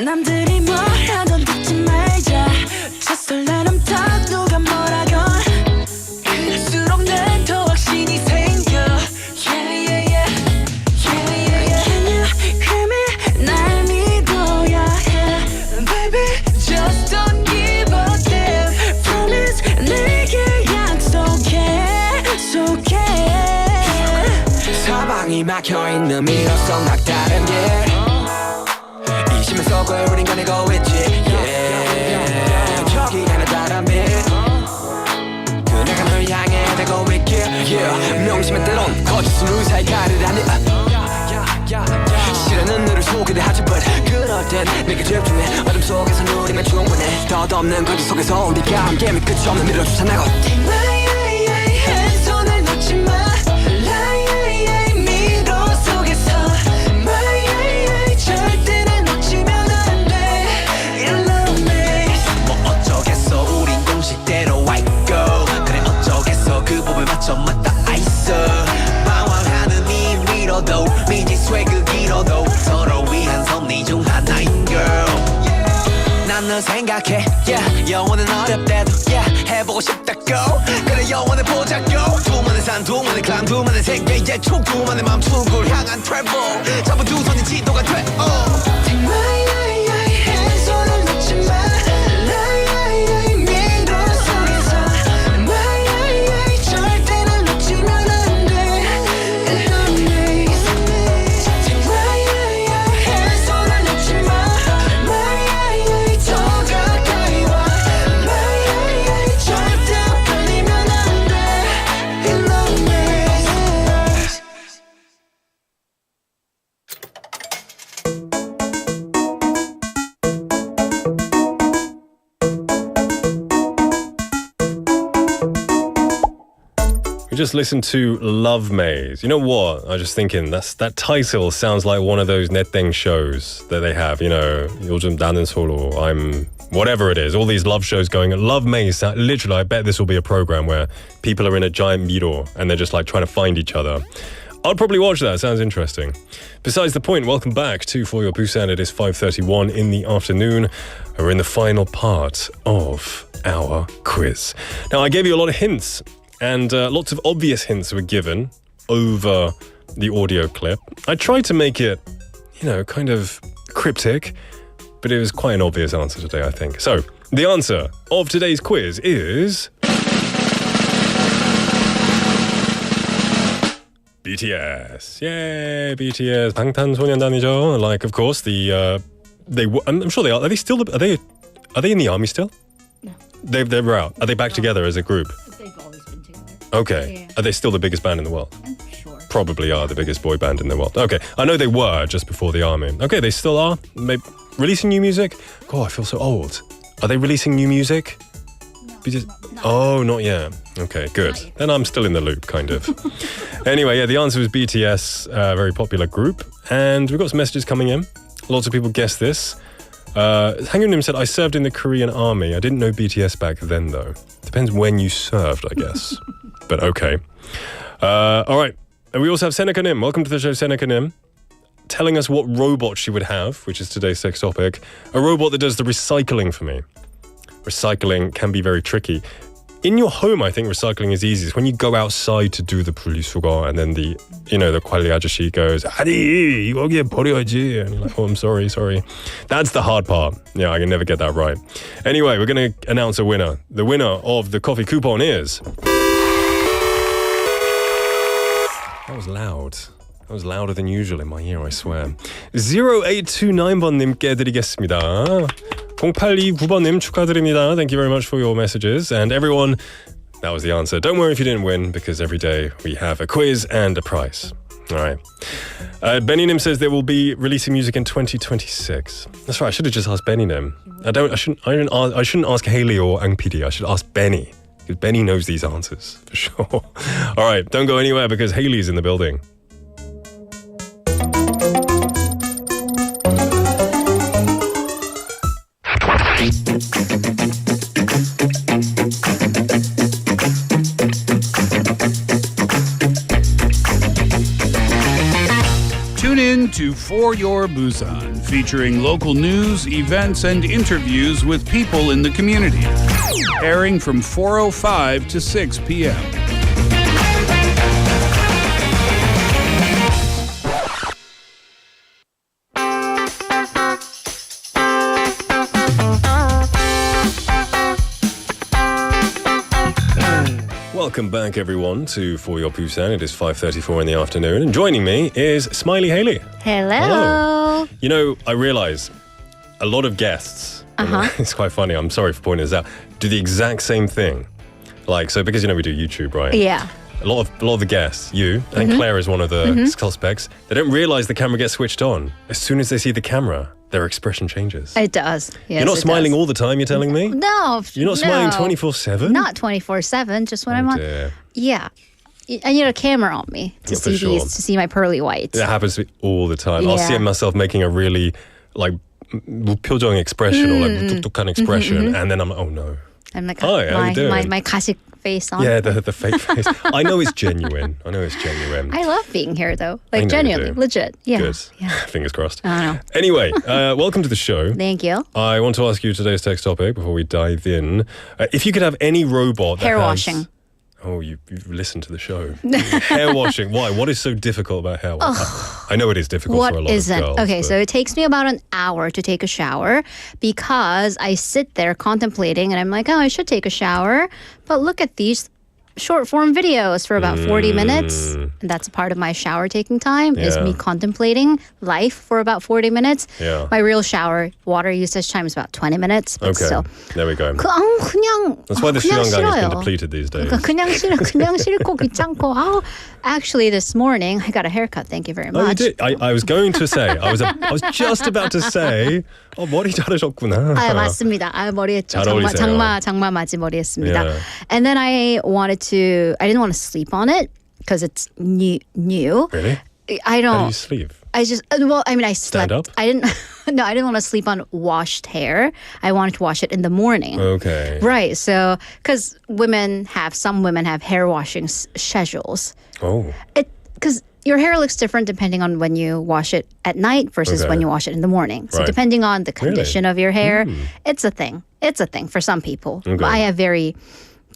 남들이 뭘 하던 듣지 말자 Just let them talk 누가 뭐라건 그럴수록 난 더 확신이 생겨 사방이 막혀있는 미로서 막다른 길 이심의 속을 우린 가내고 있지 yeah. 저기 하나 다른 빛 그네가 널 향해 되고 있길 yeah. 명심의 때론 거짓은 의사의 가르라니 실현은 너를 소개하지 but 그럴 땐 내게 집중해 어둠 속에서 누리면 충분해 덧없는 거짓 속에서 우리가 함께 끝이 없는 미래로 쫓아나고 손을 놓지 마 절대 날 놓치면 안 돼 You love me 뭐 어쩌겠어 우린 공식대로 I go 그래 어쩌겠어 그 법에 맞춰 맞닿아 있어 방황하는 이 미로도 미지수의 그 길어도 서로 위한 섭리 중 하나인 girl 난 널 생각해 yeah. 영원은 어렵대도 yeah. 해보고 싶다고 그래 영원을 보자고 두만의 산 두만의 클람 두만의 세계의 촉 두만의 맘 축을 향한 travel 잡은 두 손이 지도가 돼 Take my 손을 놓지 마 미로 속에서 My 절대 날 놓치면 안 돼 Love me Take my 손을 놓지 마 My 더 가까이 와 My 절대 헷갈리면 안 돼 You love me We just listened to Love Maze. You know what? I was just thinking that title sounds like one of those netting shows that they have. You know, 요즘 나는 솔로, I'm whatever it is. All these love shows going. Love Maze. Literally, I bet this will be a program where people are in a giant miro and they're just like trying to find each other. I'll probably watch that. Sounds interesting. Besides the point, welcome back to For Your Busan. It is 5:31 in the afternoon. We're in the final part of our quiz. Now, I gave you a lot of hints. And lots of obvious hints were given over the audio clip. I tried to make it, you know, kind of cryptic, but it was quite an obvious answer today, I think. So, the answer of today's quiz is BTS. Yay, BTS. 방탄소년단이죠. Like, of course, I'm sure they are. Are they still? Are they in the army still? No. They're out. Are they back together as a group? They've always been together. Okay. Yeah. Are they still the biggest band in the world? I'm sure. Probably are the biggest boy band in the world. Okay. I know they were just before the army. Okay, they still are. Maybe releasing new music? God, I feel so old. Are they releasing new music? Not yet. Okay, good. Then I'm still in the loop, kind of. Anyway, yeah, the answer was BTS, very popular group. And we've got some messages coming in. Lots of people guessed this. Hangyonim said, I served in the Korean army. I didn't know BTS back then, though. Depends when you served, I guess. But okay. All right. And we also have Seneca Nim. Welcome to the show, Seneca Nim. Telling us what robot she would have, which is today's sex topic. A robot that does the recycling for me. Recycling can be very tricky. In your home, I think recycling is easiest. When you go outside to do the 분리수거 and then the 관리 아저씨 goes, 아니, 여기에 버려야지. And you're like, oh, I'm sorry. That's the hard part. Yeah, I can never get that right. Anyway, we're going to announce a winner. The winner of the coffee coupon is... That was loud. That was louder than usual in my ear, I swear. 0829번님께 드리겠습니다. 0829번님 축하드립니다. Thank you very much for your messages. And everyone, that was the answer. Don't worry if you didn't win, because every day we have a quiz and a prize. All right. Benny-nim says they will be releasing music in 2026. That's right, I should have just asked Benny-nim. I shouldn't ask Haley or Ang PD. I should ask Benny, because Benny knows these answers, for sure. All right, don't go anywhere, because Haley's in the building. Tune in to For Your Busan, featuring local news, events, and interviews with people in the community. Airing from 4:05 to 6 p.m. Welcome back, everyone, to For Your Busan. It is 5:34 in the afternoon, and joining me is Smiley Haley. Hello. You know, I realise a lot of guests, it's quite funny, I'm sorry for pointing this out, do the exact same thing. Like, so because, we do YouTube, right? Yeah. A lot of the guests, you, and Claire is one of the suspects, they don't realise the camera gets switched on. As soon as they see the camera, their expression changes. It does. Yes, you're not smiling all the time, you're telling me? No. You're not smiling 24/7? Not 24/7, just when I'm on. Dear. Yeah. I need a camera on me to see sure. to see my pearly whites. That happens to me all the time. Yeah. I'll see myself making a really, like, 무표정 expression or like 무뚝뚝한 expression, and then I'm like, oh no. I'm like, hi, how you doing? my 가식 face on. Yeah, the fake face. I know it's genuine. I love being here, though. I Like, know genuinely, you do. legit. Yeah. Good. Yeah. Fingers crossed. I don't know. Anyway, welcome to the show. Thank you. I want to ask you today's text topic before we dive in. If you could have any robot that Hair has... washing. Oh, you've listened to the show. Hair washing. Why? What is so difficult about hair washing? I know it is difficult for a lot of girls. Okay, but... so it takes me about an hour to take a shower because I sit there contemplating and I'm like, oh, I should take a shower. But look at these short form videos for about 40 minutes. And that's a part of my shower taking time is me contemplating life for about 40 minutes. Yeah. My real shower water usage time is about 20 minutes. But okay, still. there we go. 그냥 That's why the 그냥 수영강 has been 싫어요. depleted these days. 그냥 싫고 귀찮고. 아우, actually, this morning I got a haircut. Thank you very much. Oh, you did? I was going to say, I was just about to say, 머리 자르셨구나. 아, 맞습니다. 아, 머리 했죠. 잘 어울리세요. 장마 맞이 머리 했습니다. Yeah. And then I didn't want to sleep on it because it's new. Really? I don't. How do you sleep? I just, I slept. Stand up? I didn't want to sleep on washed hair. I wanted to wash it in the morning. Okay. Right. So, because some women have hair washing schedules. Oh. Because your hair looks different depending on when you wash it at night versus when you wash it in the morning. So Right. depending on the condition of your hair, Mm. it's a thing. It's a thing for some people. Okay. I have very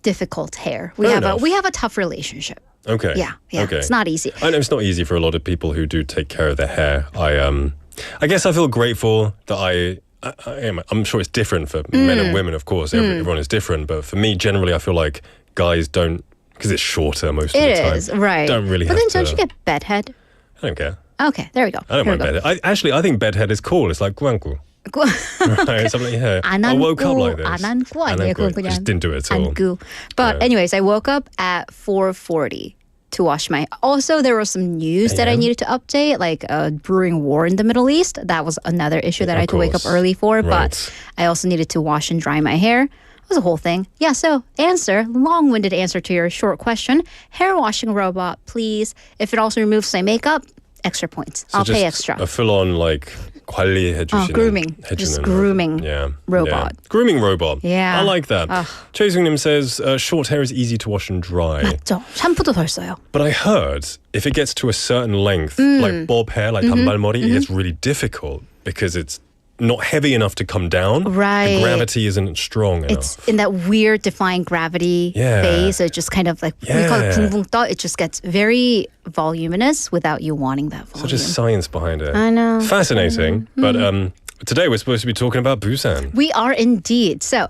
difficult hair. We Fair have a tough relationship. Okay. Yeah. Okay. It's not easy. I know it's not easy for a lot of people who do take care of their hair. I guess I feel grateful that I'm sure it's different for men and women, of course. Everyone is different. But for me, generally, I feel like guys don't Because it's shorter most of the time. It is, right. Don't really but have then to... don't you get bedhead? I don't care. Okay, there we go. I don't mind bedhead. I think bedhead is cool. It's like guangu. Right, something like, yeah. I woke up like this. 안 안고 아니에요. 그건 그냥 just didn't do it at all. 안고. But anyways, I woke up at 4:40 to wash my. Also, there was some news that I needed to update, like a brewing war in the Middle East. That was another issue that I had to wake up early for. Right. But I also needed to wash and dry my hair. It was a whole thing. Yeah, so long-winded answer to your short question. Hair washing robot, please. If it also removes my makeup, extra points. So I'll pay just extra. A full-on like 관리해주시는 grooming. Just grooming robot. Yeah. Grooming robot. Yeah. I like that. Chaesung님 says short hair is easy to wash and dry. 맞죠. 샴푸도 덜 써요. But I heard if it gets to a certain length, like bob hair, like 단발머리, it gets really difficult because it's not heavy enough to come down. Right. The gravity isn't strong enough. It's in that weird defying gravity phase. So it just kind of like, we call it 붕붕 떠. It just gets very voluminous without you wanting that volume. Such a science behind it. I know. Fascinating. But today we're supposed to be talking about Busan. We are indeed. So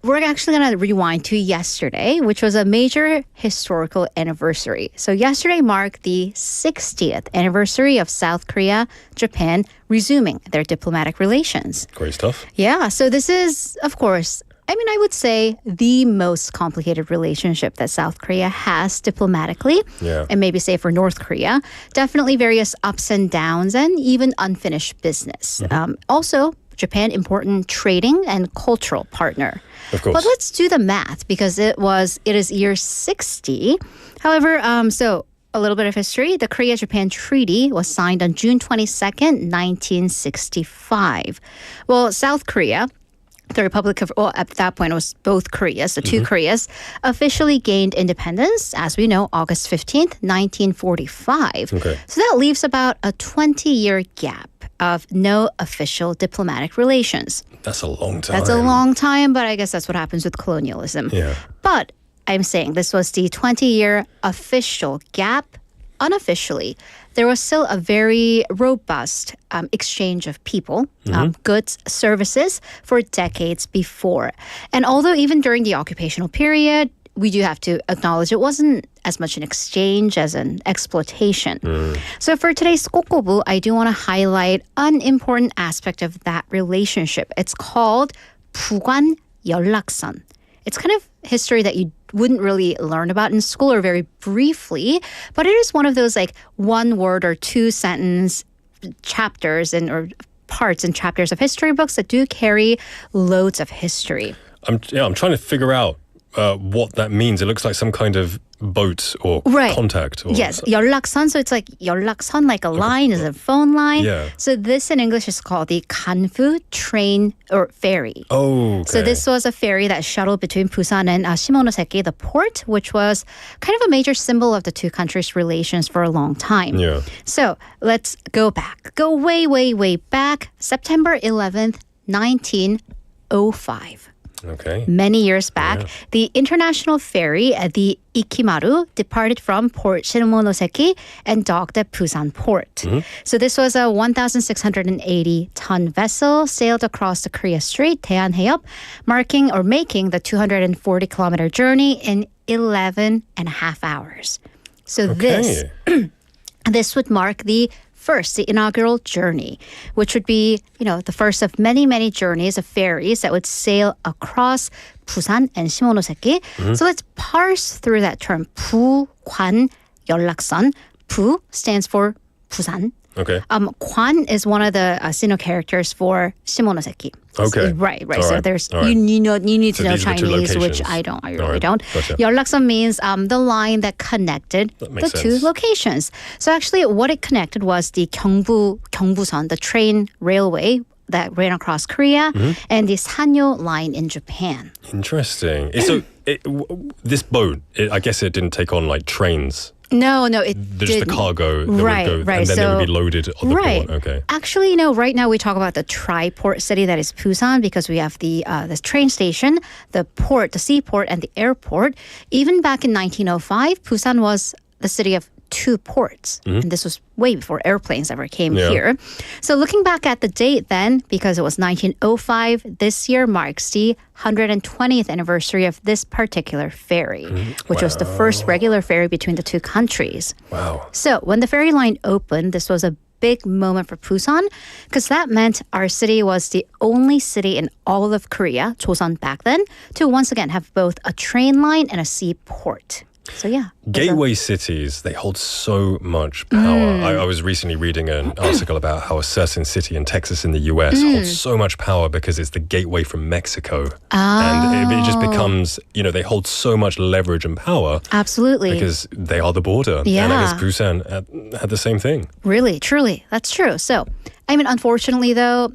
we're actually going to rewind to yesterday, which was a major historical anniversary. So yesterday marked the 60th anniversary of South Korea, Japan resuming their diplomatic relations. Great stuff. Yeah, so this is, of course, I would say the most complicated relationship that South Korea has diplomatically, and maybe say for North Korea. Definitely various ups and downs and even unfinished business. Also, Japan, important trading and cultural partner. Of course. But let's do the math because it is year 60. However, so a little bit of history. The Korea-Japan Treaty was signed on June 22nd, 1965. Well, South Korea, the Republic of, well, at that point it was both Koreas, the two Koreas, officially gained independence, as we know, August 15th, 1945. Okay. So that leaves about a 20-year gap of no official diplomatic relations. That's a long time. That's a long time, but I guess that's what happens with colonialism. Yeah. But I'm saying this was the 20-year official gap. Unofficially, there was still a very robust exchange of people, goods, services for decades before. And although even during the occupational period, we do have to acknowledge it wasn't as much an exchange as an exploitation. So for today's 꼬.꼬.부, I do want to highlight an important aspect of that relationship. It's called 부관연락선. It's kind of history that you wouldn't really learn about in school or very briefly, but it is one of those like one word or two sentence chapters or parts and chapters of history books that do carry loads of history. I'm trying to figure out what that means. It looks like some kind of boat or contact. Or yes, 연락선. So it's like 연락선, like a line, is a phone line. Yeah. So this in English is called the 간부 train or ferry. Oh, okay. So this was a ferry that shuttled between Busan and Shimonoseki, the port, which was kind of a major symbol of the two countries' relations for a long time. Yeah. So let's go back. Go way, way, way back. September 11th, 1905. Okay. Many years back, the international ferry, the Ikimaru, departed from Port Shimonoseki and docked at Busan Port. So this was a 1,680-ton vessel, sailed across the Korea Strait, 대한해협, making the 240-kilometer journey in 11 and a half hours. So this would mark the inaugural journey, which would be, the first of many, many journeys of ferries that would sail across Busan and Shimonoseki. So let's parse through that term. 부관연락선. 부 stands for Busan. Okay. Kwan is one of the Sino characters for Shimonoseki. Okay. Right. All So right. there's All right. you need to know these are the two Chinese, which locations. I don't. I All really right. don't. Gotcha. 연락선 means the line that connected the makes two sense. locations. So actually, what it connected was the 경부선, the train railway that ran across Korea, and the Sanyo line in Japan. Interesting. So this boat, I guess it didn't take on like trains. No, it There's didn't. the cargo that would go, and then so, they would be loaded on the port. Okay. Actually, right now we talk about the tri-port city that is Busan because we have the train station, the port, the seaport, and the airport. Even back in 1905, Busan was the city of 2 ports. And this was way before airplanes ever came Yeah. here. So looking back at the date then, because it was 1905, this year marks the 120th anniversary of this particular ferry, which was the first regular ferry between the 2 countries. Wow. So when the ferry line opened, this was a big moment for Busan because that meant our city was the only city in all of Korea, Joseon back then, to once again have both a train line and a seaport. So yeah. Gateway cities, they hold so much power. I was recently reading an article about how a certain city in Texas in the US holds so much power because it's the gateway from Mexico. And it just becomes, they hold so much leverage and power. Absolutely. Because they are the border. Yeah. And I guess Busan had the same thing. Really, truly. That's true. So, unfortunately though,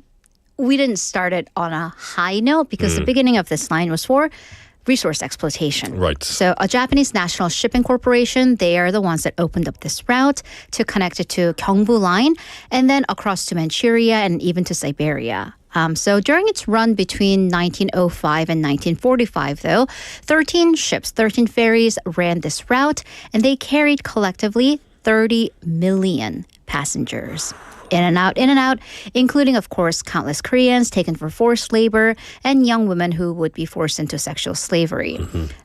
we didn't start it on a high note because the beginning of this line was for resource exploitation. Right. So a Japanese national shipping corporation, they are the ones that opened up this route to connect it to Gyeongbu line and then across to Manchuria and even to Siberia. So during its run between 1905 and 1945, though, 13 ships, 13 ferries ran this route, and they carried collectively 30 million passengers. In and out, including, of course, countless Koreans taken for forced labor and young women who would be forced into sexual slavery.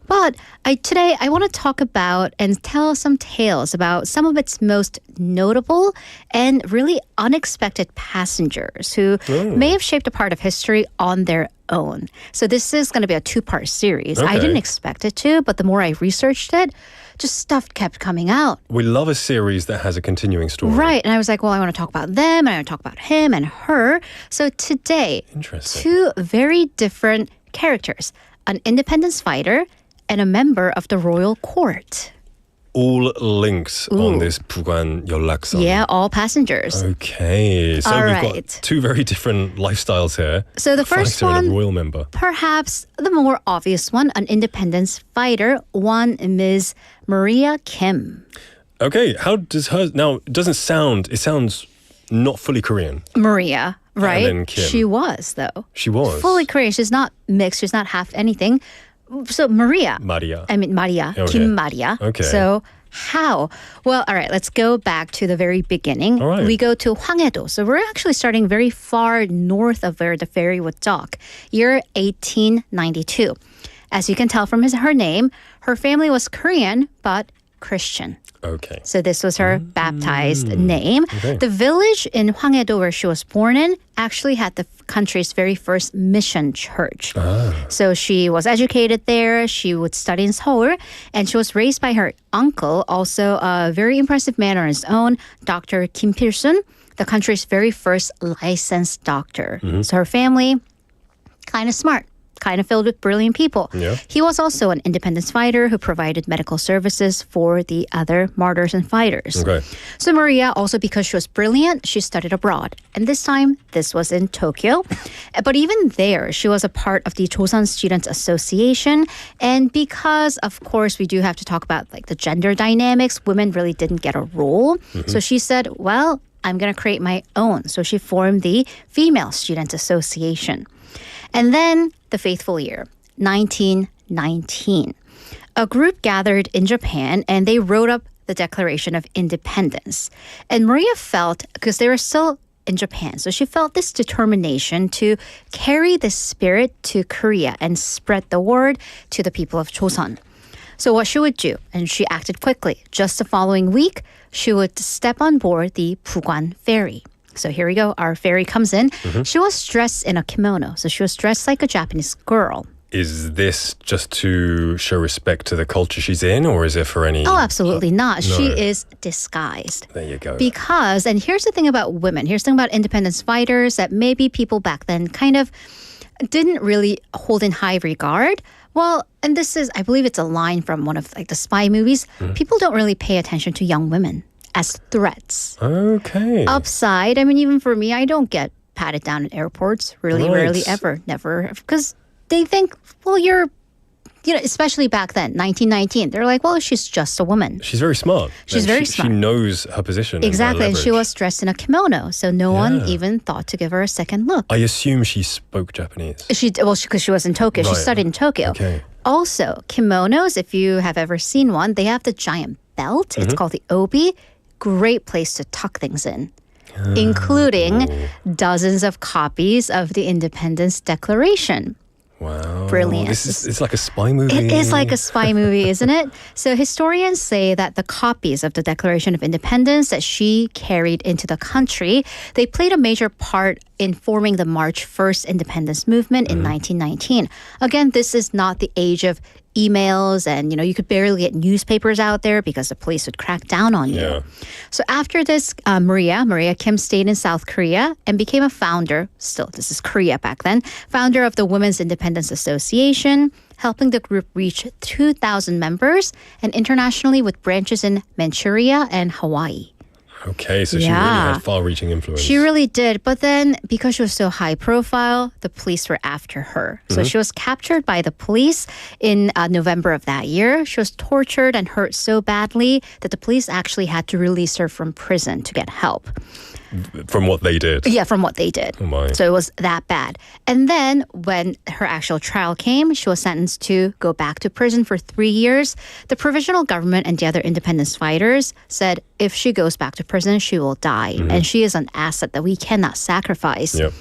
But today I want to talk about and tell some tales about some of its most notable and really unexpected passengers who may have shaped a part of history on their own. So this is going to be a 2-part series. I didn't expect it to, but the more I researched it, just stuff kept coming out. We love a series that has a continuing story. Right. And I was like, well, I want to talk about them and I want to talk about him and her. So today, 2 very different characters, an independence fighter and a member of the royal court. All linked on this 부관연락선. Yeah, all passengers. Okay, so all we've right. got 2 very different lifestyles here. So the first Fighter and one, a royal member. perhaps the more obvious one, an independence fighter, one Ms. Maria Kim. Okay, how does her... Now, it sounds not fully Korean. Maria, right? And then Kim. She was, though. She was. Fully Korean. She's not mixed. She's not half anything. So Maria. Maria. Okay. Kim Maria. Okay. So how? Well, all right, let's go back to the very beginning. All right. We go to Hwanghae-do. So we're actually starting very far north of where the ferry would dock. Year 1892. As you can tell from her name, her family was Korean, but Christian. Okay. So this was her baptized name. Okay. The village in Hwanghae-do where she was born in actually had the country's very first mission church. So she was educated there. She would study in Seoul, and she was raised by her uncle, also a very impressive man on his own, Dr. Kim Pil-sun, the country's very first licensed doctor. So her family, kind of smart. Kind of filled with brilliant people. Yeah. He was also an independence fighter who provided medical services for the other martyrs and fighters. Okay. So Maria, also because she was brilliant, she studied abroad. And this time, this was in Tokyo. But even there, she was a part of the Joseon Students Association. And because, of course, we do have to talk about the gender dynamics, women really didn't get a role. So she said, well, I'm going to create my own. So she formed the Female Students Association. And then the fateful year, 1919. A group gathered in Japan and they wrote up the Declaration of Independence. And Maria felt, because they were still in Japan, so she felt this determination to carry this spirit to Korea and spread the word to the people of Joseon. So what she would do, and she acted quickly, just the following week, she would step on board the Busan ferry. So here we go. Our ferry comes in. She was dressed in a kimono. So she was dressed like a Japanese girl. Is this just to show respect to the culture she's in, or is it for any... Oh, absolutely not. No. She is disguised. There you go. Because, and here's the thing about women. Here's the thing about independence fighters that maybe people back then kind of didn't really hold in high regard. Well, and this is, I believe it's a line from one of the spy movies. People don't really pay attention to young women as threats. Okay. Upside, even for me, I don't get patted down at airports. Really, Right. rarely, ever, never. Because they think, well, you're, especially back then, 1919, they're like, well, she's just a woman. She's very smart. She's And very She smart. knows her position. Exactly, and And she her was dressed in a kimono, so no one Yeah. even thought to give her a second look. I assume she spoke Japanese. Because she was in Tokyo. She Right. studied in Tokyo. Okay. Also, kimonos, if you have ever seen one, they have the giant belt. It's called the obi. Great place to tuck things in, including dozens of copies of the Independence Declaration. Wow. Brilliant. It's like a spy movie. It is like a spy movie, isn't it? So historians say that the copies of the Declaration of Independence that she carried into the country, they played a major part in forming the March 1st independence movement in 1919. Again, this is not the age of emails and, you could barely get newspapers out there because the police would crack down on you. Yeah. So after this, Maria Kim stayed in South Korea and became a founder, still, this is Korea back then, founder of the Women's Independence Association, helping the group reach 2,000 members and internationally with branches in Manchuria and Hawaii. Okay, so she really had far-reaching influence. She really did. But then, because she was so high profile, the police were after her. So she was captured by the police in November of that year. She was tortured and hurt so badly that the police actually had to release her from prison to get help. From what they did? Yeah, from what they did. Oh my. So it was that bad. And then when her actual trial came, she was sentenced to go back to prison for 3 years. The provisional government and the other independence fighters said if she goes back to prison, she will die. And she is an asset that we cannot sacrifice. Yep.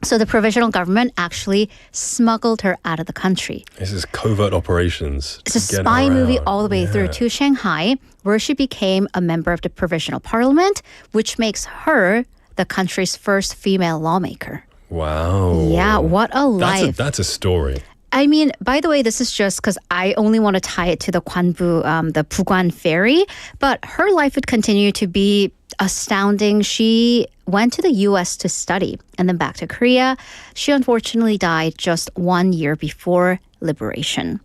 So the provisional government actually smuggled her out of the country. This is covert operations. It's a spy movie all the way through to Shanghai, where she became a member of the provisional parliament, which makes her the country's first female lawmaker. Wow. Yeah, what a life. That's a story. I mean, by the way, this is just because I only want to tie it to the Gwanbu, the Bu관 ferry, but her life would continue to be astounding. She went to the U.S. to study and then back to Korea. She unfortunately died just 1 year before liberation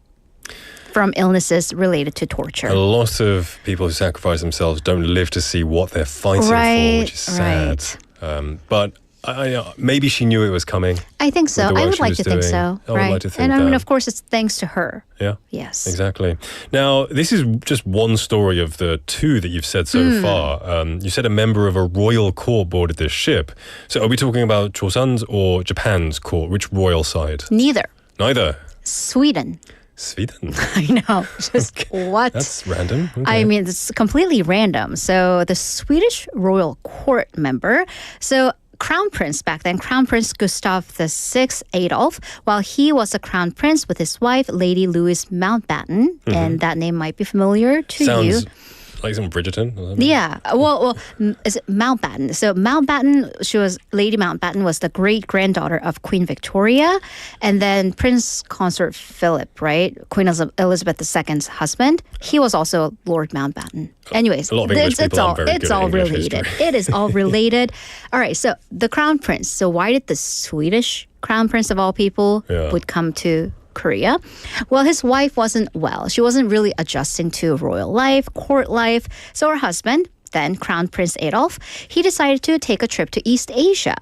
from illnesses related to torture. A lot of people who sacrifice themselves don't live to see what they're fighting for, which is sad. But maybe she knew it was coming. I think so. I would like to think so. I would like to think and I mean, that. of course, it's thanks to her. Yeah. Yes. Exactly. Now, this is just one story of the two that you've said so far. You said a member of a royal court boarded this ship. So are we talking about Joseon's or Japan's court? Which royal side? Neither. Neither. Sweden. I know. Just what? That's random. Okay. I mean, it's completely random. So the Swedish royal court member, so Crown Prince back then, Crown Prince Gustav VI Adolf, while he was a crown prince with his wife, Lady Louise Mountbatten, and that name might be familiar to you. Sounds like some Bridgerton? Yeah. Well, is it Mountbatten? So Mountbatten, Lady Mountbatten was the great-granddaughter of Queen Victoria, and then Prince Consort Philip, right? Queen Elizabeth II's husband. He was also Lord Mountbatten. Anyways, a lot of English people aren't very good at English related. history. It is all related. All right, so the Crown Prince. So why did the Swedish Crown Prince of all people would come to Korea? Well, his wife wasn't well. She wasn't really adjusting to royal life, court life. So her husband, then Crown Prince Adolf, he decided to take a trip to East Asia,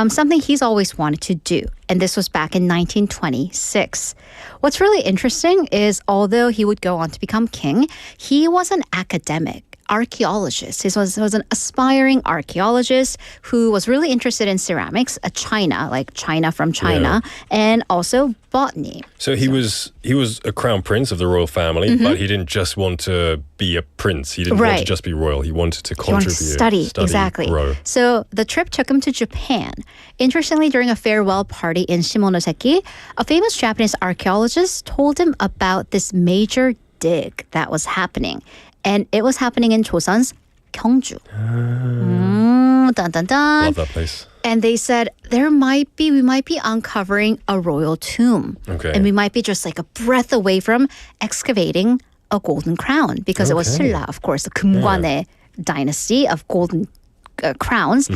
something he's always wanted to do. And this was back in 1926. What's really interesting is although he would go on to become king, he was an academic. Archaeologist. He was an aspiring archaeologist who was really interested in ceramics, China, like China from China, and also botany. So he was a crown prince of the royal family, but he didn't just want to be a prince. He didn't want to just be royal. He wanted to contribute. He wanted to study exactly. Grow. So the trip took him to Japan. Interestingly, during a farewell party in Shimonoseki, a famous Japanese archaeologist told him about this major dig that was happening. And it was happening in Joseon's Gyeongju. Dun, dun, dun. Love that place. And they said, we might be uncovering a royal tomb. Okay. And we might be just like a breath away from excavating a golden crown. Because it was Silla, of course, the Kumgwane dynasty of golden crowns.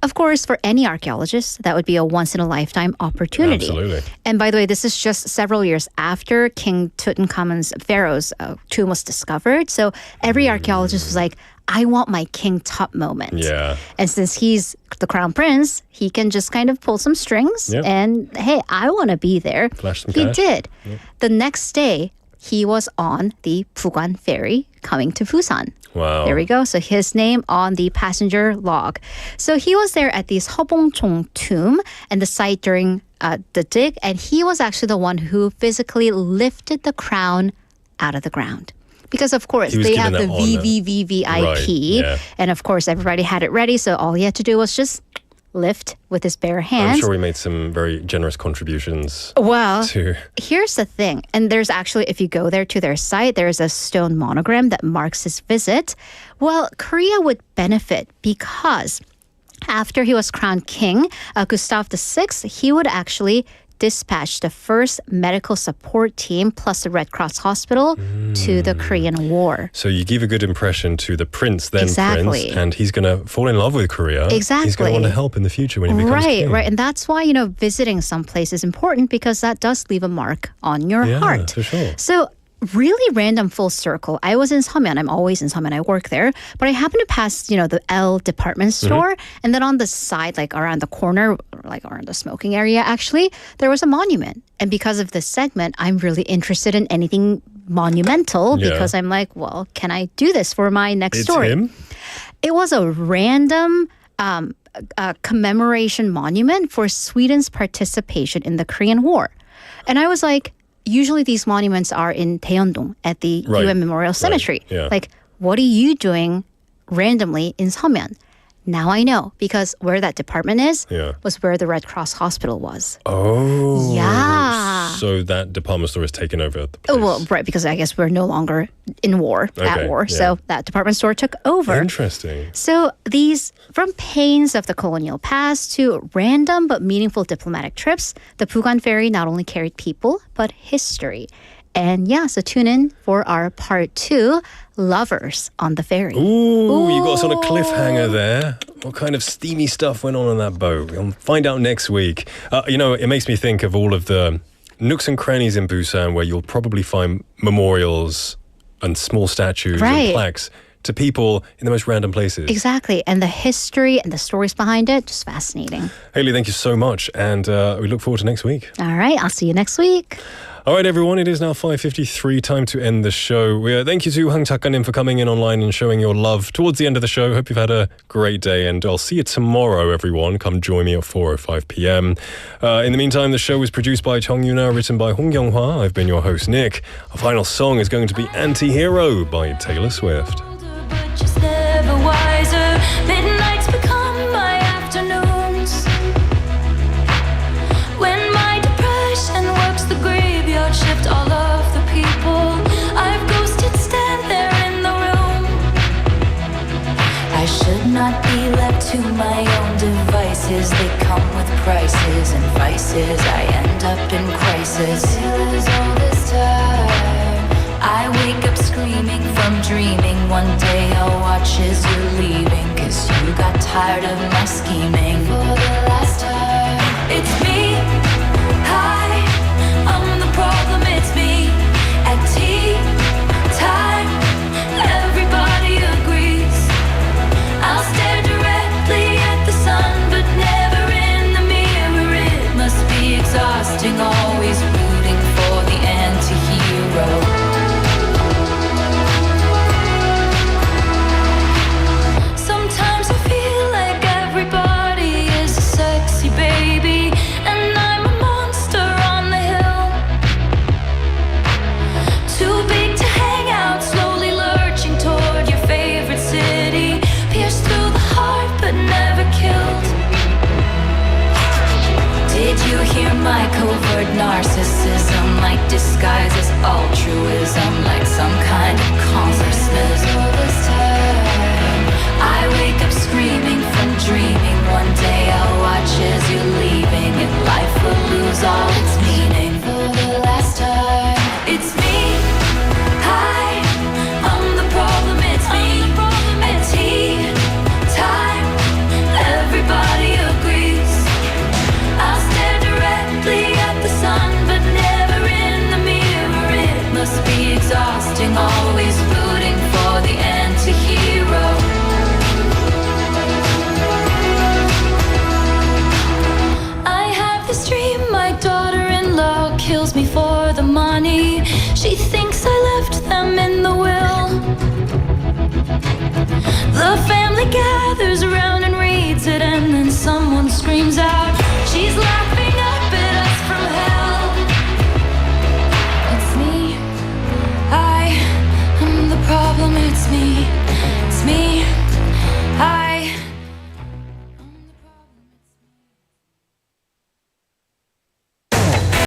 Of course, for any archaeologist, that would be a once-in-a-lifetime opportunity. Absolutely. And by the way, this is just several years after King Tutankhamun's pharaoh's tomb was discovered. So every archaeologist was like, I want my King Tut moment. Yeah. And since he's the crown prince, he can just kind of pull some strings and, hey, I want to be there. Flash some He cash. did. Yep. The next day, he was on the Busan ferry coming to Busan. Wow. There we go. So his name on the passenger log. So he was there at this Hobongchong tomb and the site during the dig, and he was actually the one who physically lifted the crown out of the ground. Because of course they have the VVVVIP, Right, yeah. and of course everybody had it ready, so all he had to do was just lift with his bare hands. I'm sure he made some very generous contributions. Well, to... here's the thing, and there's actually, if you go there to their site, there's a stone monogram that marks his visit. Well, Korea would benefit because after he was crowned king, Gustav VI, he would actually dispatch the first medical support team plus the Red Cross hospital to the Korean War. So you give a good impression to the prince, then Exactly. prince, and he's going to fall in love with Korea. Exactly. He's going to want to help in the future when he becomes king. Right. And that's why, visiting some place is important because that does leave a mark on your heart. For sure. So really random full circle. I was in Seomyeon. I'm always in Seomyeon. I work there. But I happened to pass, the L department store. And then on the side, like around the corner, like around the smoking area, actually, there was a monument. And because of this segment, I'm really interested in anything monumental because I'm like, well, can I do this for my next story? Him? It was a random commemoration monument for Sweden's participation in the Korean War. And I was like, usually these monuments are in Daeyeondong at the UN Memorial Cemetery. Right. Yeah. Like, what are you doing randomly in Seomyeon? Now I know, because where that department is was where the Red Cross hospital was. Oh. Yeah. So that department store has taken over the place. Well, right, because I guess we're no longer in war, at war. Yeah. So that department store took over. Interesting. So these, from pains of the colonial past to random but meaningful diplomatic trips, the Busan ferry not only carried people, but history. And so tune in for our part 2, Lovers on the Ferry. Ooh, you got us on a cliffhanger there. What kind of steamy stuff went on that boat? We'll find out next week. It makes me think of all of the nooks and crannies in Busan where you'll probably find memorials and small statues and plaques to people in the most random places. Exactly. And the history and the stories behind it, just fascinating. Haley, thank you so much. And we look forward to next week. All right. I'll see you next week. All right, everyone, it is now 5:53, time to end the show. Thank you to Hang Chakanim for coming in online and showing your love towards the end of the show. Hope you've had a great day, and I'll see you tomorrow, everyone. Come join me at 4:05 p.m. In the meantime, the show was produced by Chung Yuna, written by Hong Kyung-hwa. I've been your host, Nick. Our final song is going to be Anti-Hero by Taylor Swift. Just never wiser. Midnights become my afternoons. When my depression works the graveyard shift, all of the people I've ghosted stand there in the room. I should not be left to my own devices. They come with prices and vices. I end up in crisis. Still is all this time. I wake up screaming from dreaming. One day I'll watch as you're leaving, 'cause you got tired of my scheming. For the last time, it's me. Hi, I'm the problem, it's me. At tea time, everybody agrees. I'll stare directly at the sun, but never in the mirror. It must be exhausting, always rooting for the anti-hero. My covert narcissism, like disguises altruism, like some kind of consciousness. All this time, I wake up screaming from dreaming. One day I'll watch as you're leaving, and life will lose all its meaning. For the last time, it's me. Hi, I'm the problem, it's me. At tea time, everybody agrees. I'll stare directly at the sun, but never in the mirror. It must be exhausting, always rooting for the anti-hero. I have this dream, my daughter-in-law kills me for the money. She thinks I left them in the will. The family gathers around and reads it, and then someone screams out, she's laughing up at us from hell. It's me, I am the me.